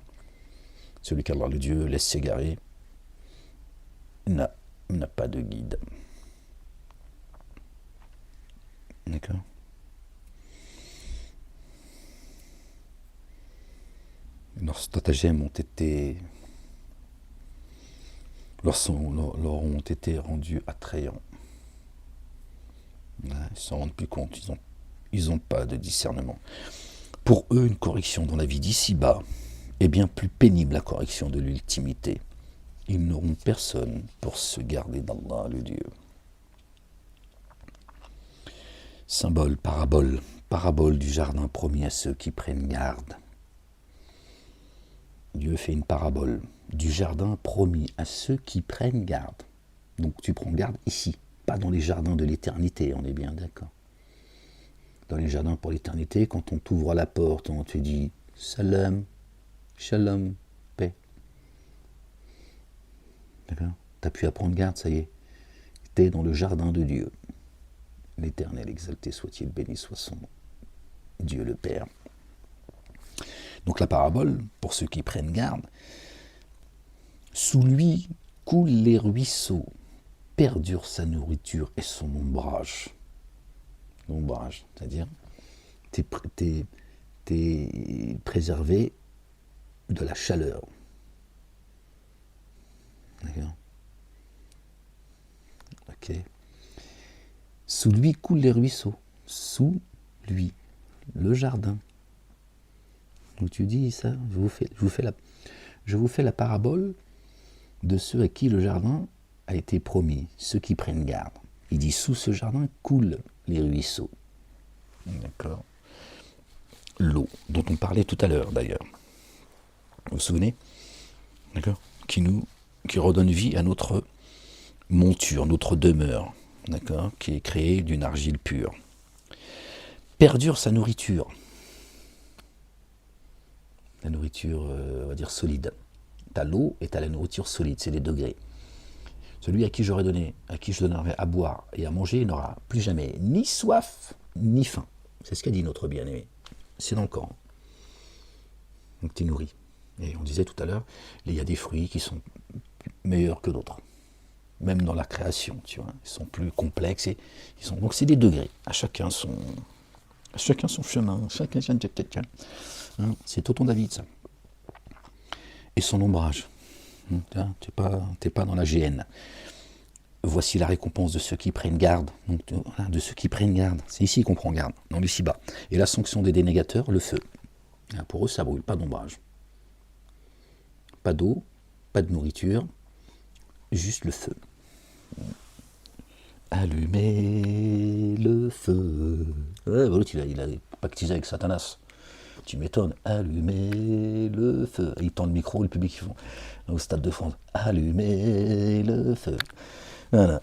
Celui qu'Allah, le Dieu, laisse s'égarer, n'a pas de guide. D'accord? Leurs stratagèmes ont été leur ont été rendus attrayants. Ils ne s'en rendent plus compte, ils ont pas de discernement. Pour eux, une correction dans la vie d'ici-bas est bien plus pénible la correction de l'ultimité. Ils n'auront personne pour se garder d'Allah, le Dieu. Symbole, parabole du jardin promis à ceux qui prennent garde. Dieu fait une parabole du jardin promis à ceux qui prennent garde. Donc tu prends garde ici, pas dans les jardins de l'éternité, on est bien d'accord. Dans les jardins pour l'éternité, quand on t'ouvre la porte, on te dit salam, shalom, paix. D'accord? T'as pu à prendre garde, ça y est. T'es dans le jardin de Dieu. L'Éternel exalté soit-il, béni soit son Dieu le Père. Donc la parabole, pour ceux qui prennent garde, sous lui coulent les ruisseaux, perdure sa nourriture et son ombrage. L'ombrage, c'est-à-dire, t'es préservé de la chaleur. D'accord? Ok. Sous lui coulent les ruisseaux. Sous lui, le jardin. Donc tu dis ça, je vous fais la parabole de ceux à qui le jardin a été promis, ceux qui prennent garde. Il dit sous ce jardin coulent les ruisseaux. D'accord. L'eau, dont on parlait tout à l'heure d'ailleurs. Vous vous souvenez? D'accord. Qui redonne vie à notre monture, notre demeure, d'accord, qui est créée d'une argile pure. Perdure sa nourriture. La nourriture, on va dire, solide. T'as l'eau et t'as la nourriture solide, c'est les degrés. Celui à qui je donnerai à boire et à manger n'aura plus jamais ni soif, ni faim. C'est ce qu'a dit notre bien-aimé. C'est dans le Coran. Donc tu es nourri. Et on disait tout à l'heure, il y a des fruits qui sont meilleurs que d'autres. Même dans la création, tu vois. Ils sont plus complexes. Donc c'est des degrés. À chacun son chemin. C'est Tonton David, ça. Et son ombrage. T'es pas dans la GN. Voici la récompense de ceux qui prennent garde. Donc, voilà, de ceux qui prennent garde. C'est ici qu'on prend garde, dans le ci-bas. Et la sanction des dénégateurs, le feu. Pour eux, ça brûle, pas d'ombrage. Pas d'eau, pas de nourriture, juste le feu. Allumez le feu. Ouais, voilà, il a pactisé avec Satanas. Tu m'étonnes, allumez le feu. Ils tendent le micro, le public, ils font au Stade de France, allumez le feu. Voilà.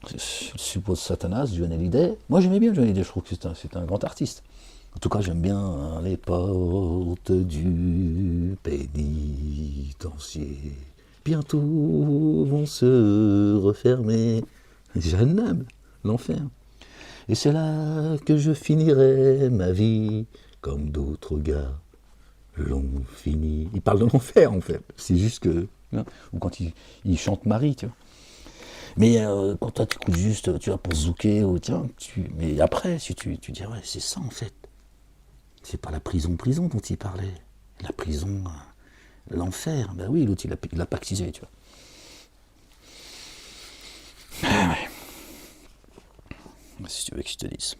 Je suppose Satanas, Johnny Hallyday. Moi j'aimais bien Johnny Hallyday, je trouve que c'est un grand artiste. En tout cas, j'aime bien les portes du pénitencier. Bientôt vont se refermer. Jahannam, l'enfer. Et c'est là que je finirai ma vie, comme d'autres gars l'ont fini. Il parle de l'enfer, en fait. C'est juste que... Hein, ou quand il chante Marie, tu vois. Mais quand toi, tu écoutes juste, tu vois, pour zouker, ou tiens, mais après, si tu dis, ouais, c'est ça, en fait. C'est pas la prison dont il parlait. La prison, l'enfer. Ben oui, l'autre, il l'a pactisé, tu vois. Ah ouais. Si tu veux que je te dise.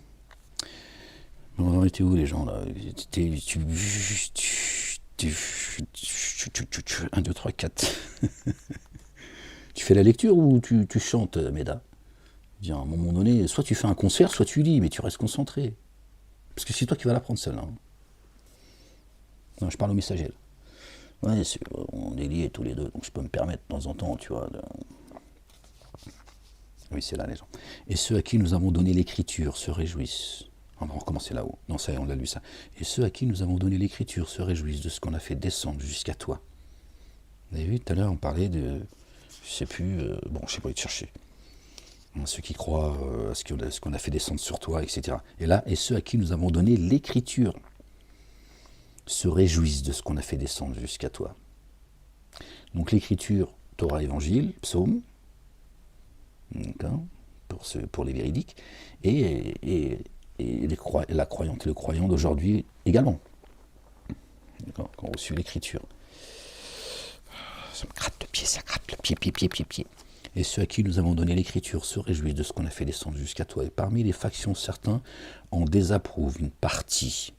On était où les gens là? 1, 2, 3, 4. Tu fais la lecture ou tu chantes, Méda? À un moment donné, soit tu fais un concert, soit tu lis, mais tu restes concentré. Parce que c'est toi qui vas l'apprendre celle-là. Non, je parle au messager. Là. Ouais, on est liés tous les deux, donc je peux me permettre de temps en temps, tu vois. Oui, c'est là les gens. Et ceux à qui nous avons donné l'écriture se réjouissent. On va recommencer là-haut. Non, ça y est, on l'a lu ça. Et ceux à qui nous avons donné l'écriture se réjouissent de ce qu'on a fait descendre jusqu'à toi. Vous avez vu, tout à l'heure, on parlait de... Je sais plus... bon, je sais pas où te chercher. Ceux qui croient à ce qu'on a fait descendre sur toi, etc. Et là, et ceux à qui nous avons donné l'écriture se réjouissent de ce qu'on a fait descendre jusqu'à toi. Donc l'écriture, Torah, Évangile, Psaume, pour les véridiques, et la croyante et le croyant d'aujourd'hui également, qui ont reçu l'écriture. Ça me gratte le pied, ça gratte le pied. Et ceux à qui nous avons donné l'écriture se réjouissent de ce qu'on a fait descendre jusqu'à toi. Et parmi les factions, certains en désapprouvent une partie.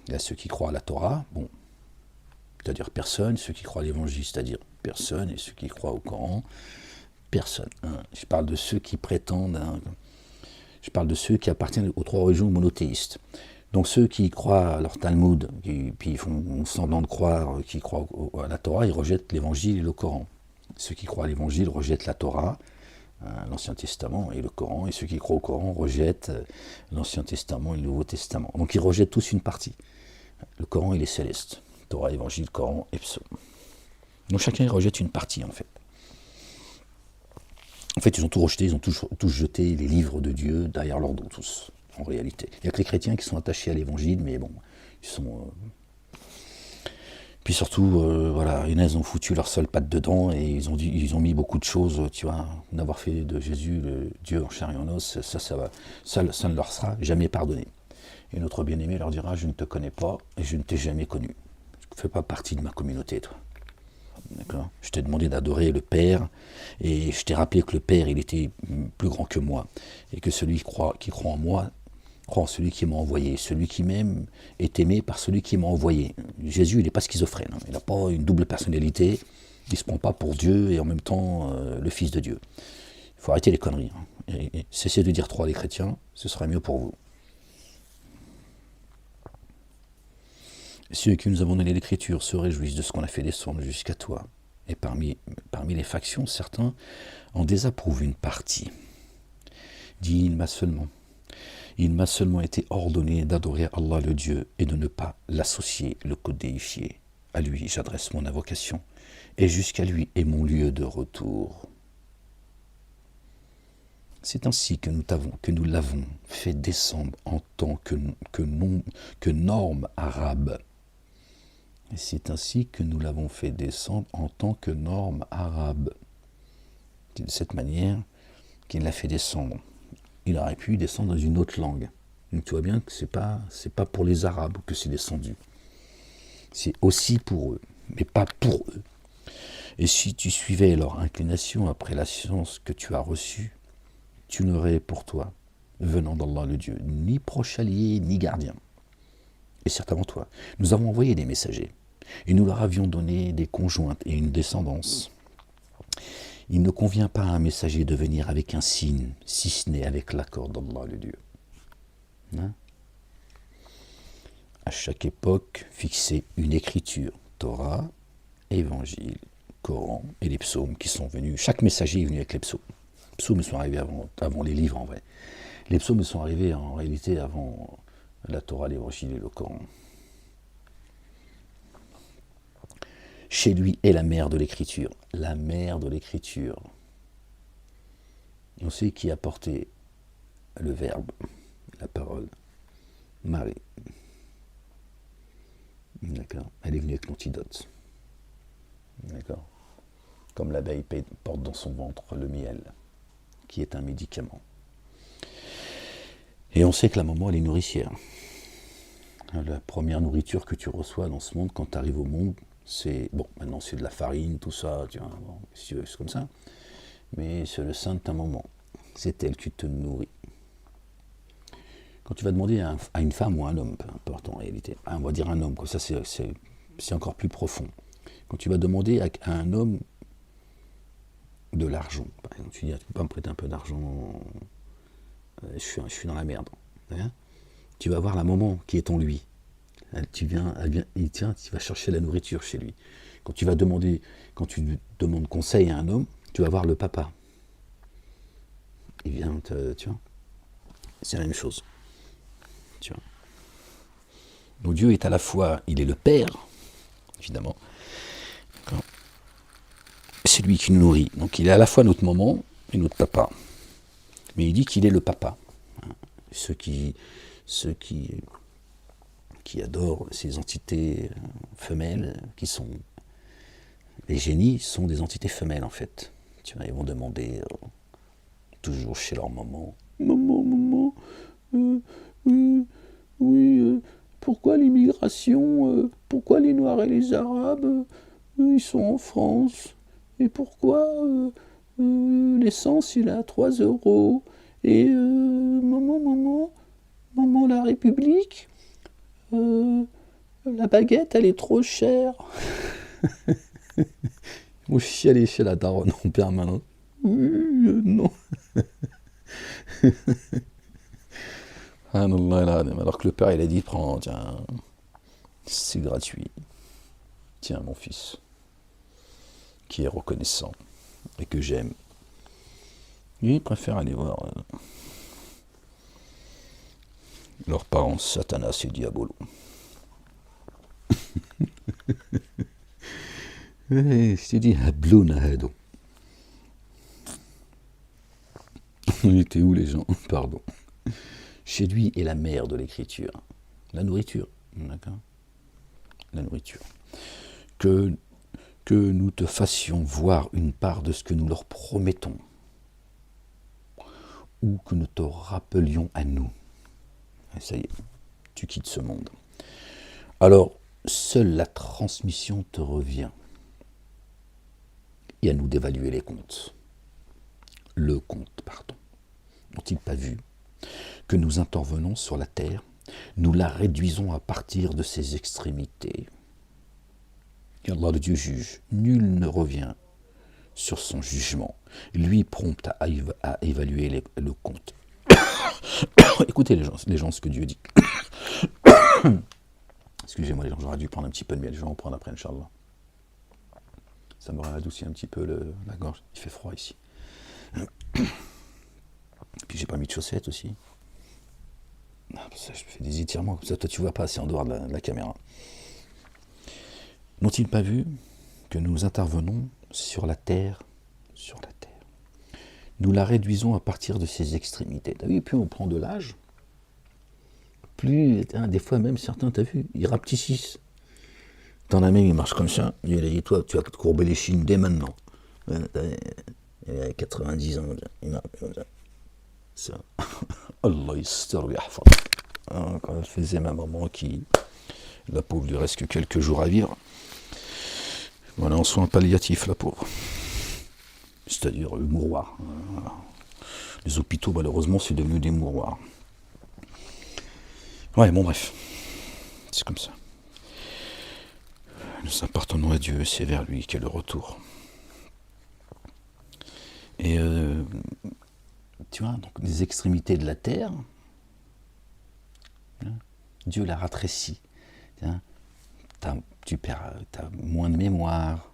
Il y a ceux qui croient à la Torah, bon, c'est-à-dire personne, ceux qui croient à l'Évangile, c'est-à-dire personne, et ceux qui croient au Coran, personne. Hein. Je parle de ceux qui prétendent, je parle de ceux qui appartiennent aux trois religions monothéistes. Donc ceux qui croient à leur Talmud, puis ils font semblant de croire, qui croient à la Torah, ils rejettent l'Évangile et le Coran. Ceux qui croient à l'Évangile rejettent la Torah, l'Ancien Testament et le Coran, et ceux qui croient au Coran rejettent l'Ancien Testament et le Nouveau Testament. Donc ils rejettent tous une partie. Le Coran, il est céleste. Torah, Évangile, Coran et Psaume. Donc chacun il rejette une partie en fait. En fait, ils ont tout rejeté, ils ont tous jeté les livres de Dieu derrière leur dos, tous, en réalité. Il n'y a que les chrétiens qui sont attachés à l'Évangile, mais bon, ils sont... Puis surtout, voilà, ils ont foutu leur seule patte dedans et ils ont mis beaucoup de choses, tu vois, d'avoir fait de Jésus le Dieu en chair et en os, ça ne leur sera jamais pardonné. Et notre bien-aimé leur dira, je ne te connais pas et je ne t'ai jamais connu. Tu ne fais pas partie de ma communauté, toi. D'accord ? Je t'ai demandé d'adorer le Père et je t'ai rappelé que le Père, il était plus grand que moi et que celui qui croit en moi, croit en celui qui m'a envoyé. Celui qui m'aime est aimé par celui qui m'a envoyé. Jésus, il n'est pas schizophrène. Hein. Il n'a pas une double personnalité. Il ne se prend pas pour Dieu et en même temps le Fils de Dieu. Il faut arrêter les conneries. Hein. Et cessez de dire trop à les chrétiens, ce sera mieux pour vous. Ceux qui nous avons donné l'écriture se réjouissent de ce qu'on a fait descendre jusqu'à toi. Et parmi les factions, certains en désapprouvent une partie. Dit, il m'a seulement été ordonné d'adorer Allah le Dieu et de ne pas l'associer, le codéifier. À lui j'adresse mon invocation, et jusqu'à lui est mon lieu de retour. C'est ainsi que nous l'avons fait descendre en tant que norme arabe. Et c'est ainsi que nous l'avons fait descendre en tant que norme arabe. C'est de cette manière qu'il l'a fait descendre. Il aurait pu descendre dans une autre langue. Donc tu vois bien que c'est pas pour les Arabes que c'est descendu. C'est aussi pour eux, mais pas pour eux. Et si tu suivais leur inclination après la science que tu as reçue, tu n'aurais pour toi, venant d'Allah le Dieu, ni proche allié, ni gardien. Et certainement toi. Nous avons envoyé des messagers, et nous leur avions donné des conjointes et une descendance. Il ne convient pas à un messager de venir avec un signe, si ce n'est avec l'accord d'Allah le Dieu. Hein? À chaque époque, fixer une écriture, Torah, Évangile, Coran et les psaumes qui sont venus. Chaque messager est venu avec les psaumes. Les psaumes sont arrivés avant les livres en vrai. Les psaumes sont arrivés en réalité avant la Torah, l'Évangile et le Coran. Chez lui est la mère de l'écriture. La mère de l'écriture. On sait qui a porté le verbe, la parole. Marie. D'accord. Elle est venue avec l'antidote. D'accord. Comme l'abeille porte dans son ventre le miel, qui est un médicament. Et on sait que la maman, elle est nourricière. La première nourriture que tu reçois dans ce monde, quand tu arrives au monde, c'est, bon, maintenant c'est de la farine, tout ça, tu vois, bon, c'est comme ça, mais c'est le sein de ta maman, c'est elle qui te nourrit. Quand tu vas demander à une femme ou à un homme, peu importe en réalité, on va dire un homme, comme ça c'est encore plus profond. Quand tu vas demander à un homme de l'argent, par exemple, tu dis, tu peux pas me prêter un peu d'argent, je suis dans la merde, hein, tu vas voir la maman qui est en lui, Tu vas chercher la nourriture chez lui. Quand tu demandes conseil à un homme, tu vas voir le papa. Il vient, tu vois. C'est la même chose. Tu vois. Donc Dieu est à la fois, il est le Père, évidemment. C'est lui qui nous nourrit. Donc il est à la fois notre maman et notre papa. Mais il dit qu'il est le papa. Ceux qui adorent ces entités femelles, qui sont les génies, sont des entités femelles en fait. Tu vois, ils vont demander toujours chez leur maman, maman, oui, pourquoi l'immigration, pourquoi les Noirs et les Arabes, ils sont en France, et pourquoi l'essence il est à 3 euros, et maman, la République, la baguette elle est trop chère. Moi je chialais chez la daronne en permanence. Non. Alors que le père il a dit prends, tiens, c'est gratuit. Tiens mon fils, qui est reconnaissant et que j'aime. Lui il préfère aller voir leurs parents Satanas et Diabolo. Je t'ai dit, Hablouna Hado. On était où les gens? Pardon. Chez lui est la mère de l'écriture. La nourriture. D'accord? La nourriture. Que nous te fassions voir une part de ce que nous leur promettons. Ou que nous te rappelions à nous. Et ça y est, tu quittes ce monde. Alors, seule la transmission te revient. Et à nous d'évaluer les comptes. Le compte, pardon. N'ont-ils pas vu que nous intervenons sur la terre, nous la réduisons à partir de ses extrémités. Et Allah, le Dieu juge, nul ne revient sur son jugement. Lui prompte à évaluer le compte. Écoutez les gens, ce que Dieu dit. Excusez-moi les gens, j'aurais dû prendre un petit peu de miel, je vais en prendre après, Inch'Allah. Ça m'aurait adouci un petit peu la gorge, il fait froid ici. Puis j'ai pas mis de chaussettes aussi. Ça, je fais des étirements comme ça, toi tu vois pas, c'est en dehors de la caméra. N'ont-ils pas vu que nous intervenons sur la terre, nous la réduisons à partir de ses extrémités. T'as vu, plus on prend de l'âge, plus, des fois même certains, t'as vu, ils rapetissent. T'en as même, ils marchent comme ça, il dit, toi, tu vas te courber les chines dès maintenant. Il a 90 ans, il marche comme ça. Ça. Allah yastar wa yahfaz. Quand elle faisait ma maman qui, la pauvre, lui reste que quelques jours à vivre. Voilà, en soins palliatifs, la pauvre. C'est-à-dire le mouroir. Voilà. Les hôpitaux, malheureusement, c'est devenu des mouroirs. Ouais, bon, bref. C'est comme ça. Nous appartenons à Dieu, c'est vers lui qu'est le retour. Et tu vois, donc les extrémités de la terre, Dieu l'a rétréci. T'as moins de mémoire,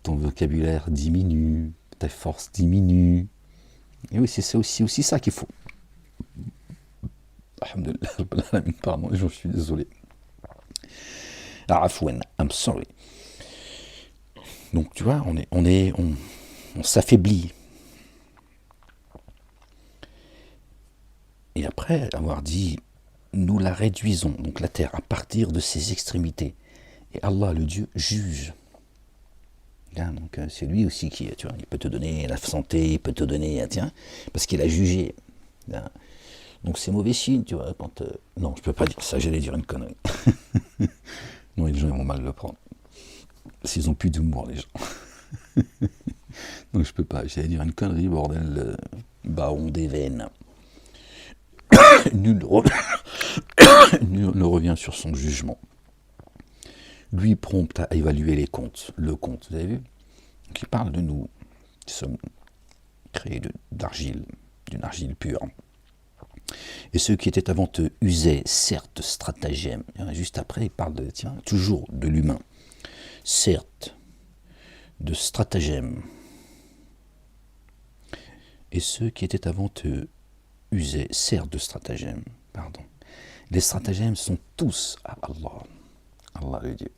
ton vocabulaire diminue, ta force diminue. Et oui, c'est aussi ça qu'il faut. Alhamdulillah, pardon, je suis désolé. Afwan, I'm sorry. Donc tu vois, on s'affaiblit. Et après avoir dit, nous la réduisons, donc la terre, à partir de ses extrémités. Et Allah, le Dieu, juge. Donc c'est lui aussi qui, tu vois, il peut te donner la santé, il peut te donner, tiens, parce qu'il a jugé. Donc c'est mauvais signe, tu vois, quand... non, je peux pas dire ça, j'allais dire une connerie. Non, les gens ils vont mal le prendre. S'ils ont plus d'humour, les gens. Donc je peux pas, j'allais dire une connerie, bordel, baron des veines. Nul ne revient sur son jugement. Lui prompte à évaluer les comptes. Le compte, vous avez vu? Qui parle de nous, qui sommes créés d'argile, d'une argile pure. Et ceux qui étaient avant eux usaient certes de stratagèmes. Juste après, il parle toujours de l'humain. Certes, de stratagèmes. Et ceux qui étaient avant eux usaient certes de stratagèmes. Pardon. Les stratagèmes sont tous à Allah. Allah le Dieu.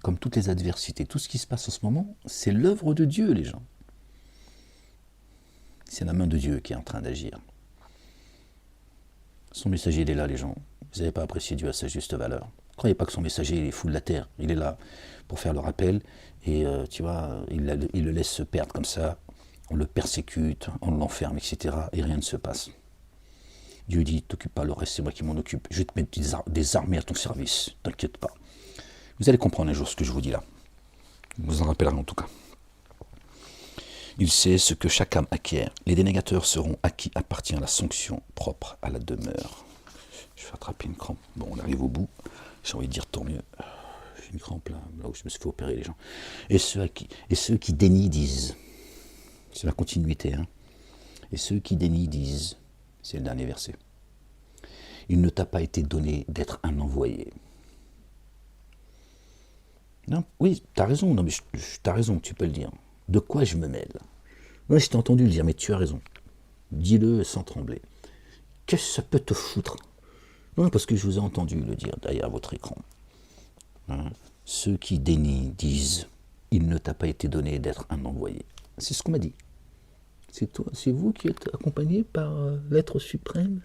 Comme toutes les adversités, tout ce qui se passe en ce moment, c'est l'œuvre de Dieu, les gens. C'est la main de Dieu qui est en train d'agir. Son messager, il est là, les gens. Vous n'avez pas apprécié Dieu à sa juste valeur. Ne croyez pas que son messager, il est fou de la terre. Il est là pour faire le rappel. Et il le laisse se perdre comme ça. On le persécute, on l'enferme, etc. Et rien ne se passe. Dieu dit, t'occupe pas, le reste, c'est moi qui m'en occupe. Je vais te mettre des armées à ton service. T'inquiète pas. Vous allez comprendre un jour ce que je vous dis là. Vous en rappellerez en tout cas. Il sait ce que chaque âme acquiert. Les dénégateurs seront à qui appartient la sanction propre à la demeure. Je vais attraper une crampe. Bon, on arrive au bout. J'ai envie de dire tant mieux. J'ai une crampe là où je me suis fait opérer, les gens. Et ceux qui dénient disent. C'est la continuité. Hein. Et ceux qui dénient disent. C'est le dernier verset. Il ne t'a pas été donné d'être un envoyé. Non, oui, t'as raison. Non, mais t'as raison, tu peux le dire. De quoi je me mêle? Moi, je t'ai entendu le dire, mais tu as raison. Dis-le sans trembler. Qu'est-ce que ça peut te foutre? Non, parce que je vous ai entendu le dire derrière votre écran. Hein? Ceux qui dénient disent, il ne t'a pas été donné d'être un envoyé. C'est ce qu'on m'a dit. C'est toi, c'est vous qui êtes accompagné par l'être suprême.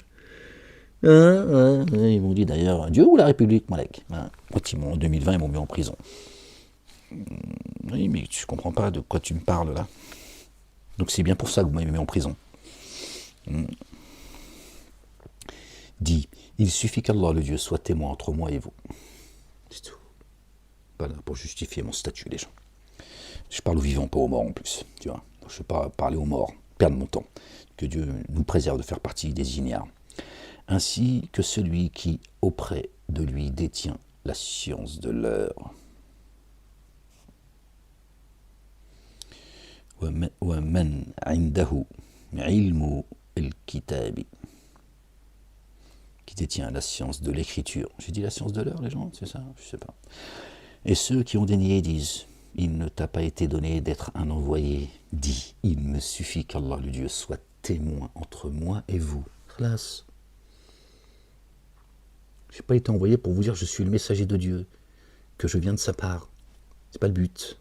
Ils m'ont dit d'ailleurs, Dieu ou la République, Malek. Quand en 2020, ils m'ont mis en prison. Oui, mais tu comprends pas de quoi tu me parles là. Donc c'est bien pour ça que vous m'avez mis en prison. Dit, il suffit qu'Allah le Dieu soit témoin entre moi et vous. C'est tout. Pas là pour justifier mon statut, les gens. Je parle aux vivants, pas aux morts en plus. Tu vois. Je ne vais pas parler aux morts, perdre mon temps. Que Dieu nous préserve de faire partie des ignares. Ainsi que celui qui, auprès de lui, détient la science de l'heure. ومن عنده علم الكتاب qui détient la science de l'écriture. J'ai dit la science de l'heure, les gens, c'est ça? Je sais pas. Et ceux qui ont dénié disent, il ne t'a pas été donné d'être un envoyé. Dis, il me suffit qu'Allah le Dieu soit témoin entre moi et vous. Classe. Je n'ai pas été envoyé pour vous dire je suis le messager de Dieu, que je viens de sa part. C'est pas le but.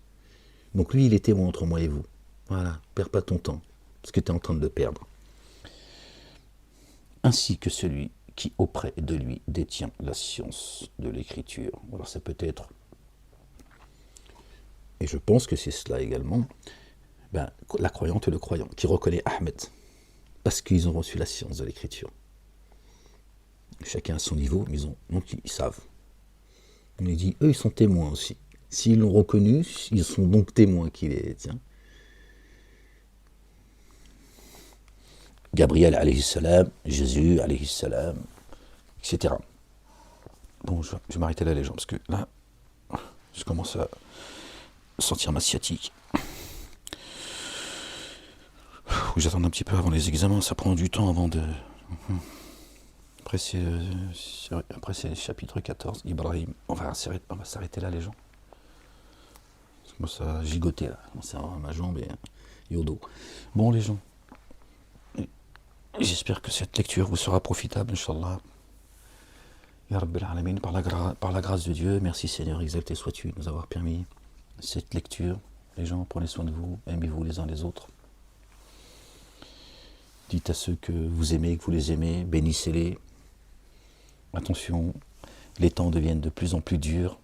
Donc lui, il est témoin entre moi et vous. Voilà, perds pas ton temps, parce que tu es en train de le perdre. Ainsi que celui qui auprès de lui détient la science de l'écriture. Alors ça peut être, et je pense que c'est cela également, la croyante et le croyant, qui reconnaît Ahmed, parce qu'ils ont reçu la science de l'écriture. Chacun à son niveau, donc ils savent. On les dit, eux ils sont témoins aussi. S'ils l'ont reconnu, ils sont donc témoins qu'il est, tiens. Gabriel alayhi salam, Jésus alayhi salam, etc. Bon, je vais m'arrêter là les gens, parce que là, je commence à sentir ma sciatique. J'attends un petit peu avant les examens, ça prend du temps avant de... Après c'est le chapitre 14, Ibrahim. On va s'arrêter là les gens. Je commence à gigoter là, je commence à avoir ma jambe et au dos. Bon les gens, j'espère que cette lecture vous sera profitable, Inch'Allah. Ya Rabbil Alamin, par la grâce de Dieu, merci Seigneur, exalté sois-tu de nous avoir permis cette lecture. Les gens, prenez soin de vous, aimez-vous les uns les autres. Dites à ceux que vous aimez, que vous les aimez, bénissez-les. Attention, les temps deviennent de plus en plus durs.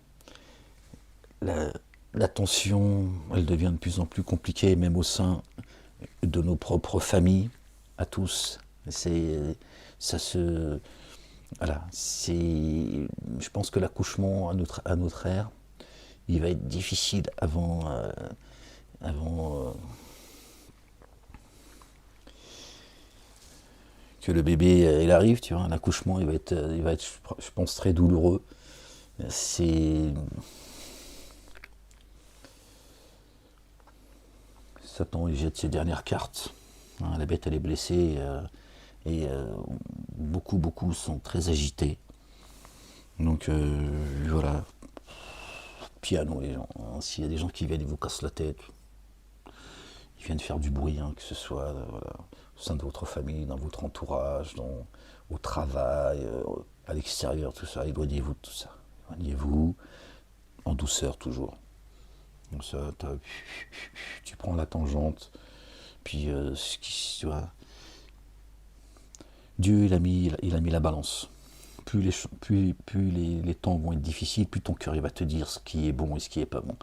La tension, elle devient de plus en plus compliquée, même au sein de nos propres familles, à tous. Voilà, je pense que l'accouchement à notre ère, il va être difficile avant que le bébé il arrive, tu vois. L'accouchement, il va être, je pense, très douloureux. Satan, il jette ses dernières cartes. Hein, la bête, elle est blessée. et beaucoup sont très agités. Donc voilà, piano les gens. Hein. S'il y a des gens qui viennent, ils vous cassent la tête. Ils viennent faire du bruit, hein, que ce soit voilà, au sein de votre famille, dans votre entourage, au travail, à l'extérieur, tout ça. Éloignez-vous de tout ça. Éloignez-vous en douceur toujours. Donc ça, tu prends la tangente, puis tu vois, Dieu il a mis la balance. Plus les temps vont être difficiles, plus ton cœur il va te dire ce qui est bon et ce qui est pas bon.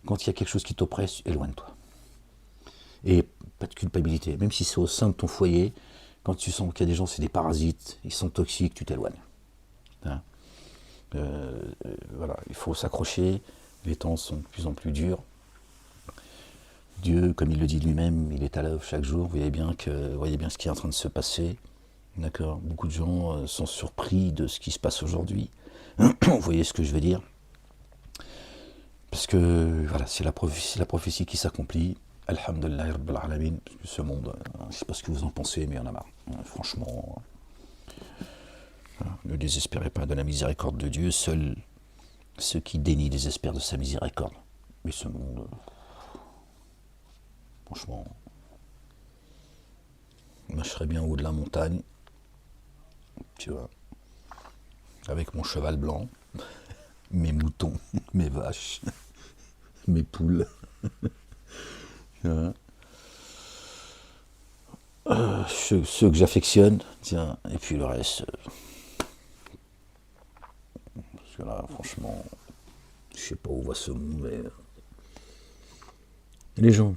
Quand il y a quelque chose qui t'oppresse, éloigne-toi. Et pas de culpabilité, même si c'est au sein de ton foyer, quand tu sens qu'il y a des gens, c'est des parasites, ils sont toxiques, tu t'éloignes. Hein. Voilà, il faut s'accrocher, les temps sont de plus en plus durs. Dieu, comme il le dit lui-même, il est à l'œuvre chaque jour, voyez bien ce qui est en train de se passer. D'accord. Beaucoup de gens sont surpris de ce qui se passe aujourd'hui. Vous voyez ce que je veux dire? Parce que voilà, c'est la prophétie qui s'accomplit. Alhamdulillah Rabbil Alamin. Ce monde, je ne sais pas ce que vous en pensez, mais il y en a marre. Franchement, ne désespérez pas de la miséricorde de Dieu. Seuls ceux qui dénient désespèrent de sa miséricorde. Mais ce monde, franchement, moi je serais bien au haut de la montagne. Tu vois, avec mon cheval blanc, mes moutons, mes vaches, mes poules. Ceux que j'affectionne, tiens, et puis le reste. Parce que là, franchement, je sais pas où va ce monde, mais. Les gens,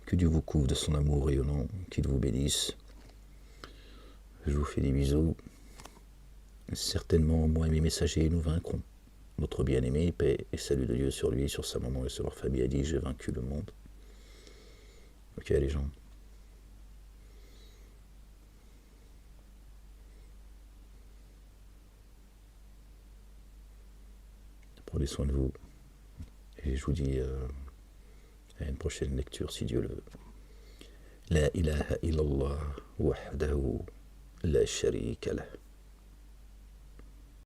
que Dieu vous couvre de son amour rayonnant, qu'il vous bénisse. Je vous fais des bisous. Certainement, moi et mes messagers, nous vaincrons. Notre bien-aimé, paix et salut de Dieu sur lui, sur sa maman et sur leur famille a dit, j'ai vaincu le monde. Ok les gens. Prenez soin de vous. Et je vous dis à une prochaine lecture si Dieu le veut. La ilaha illallah wahdahu la sharika lah.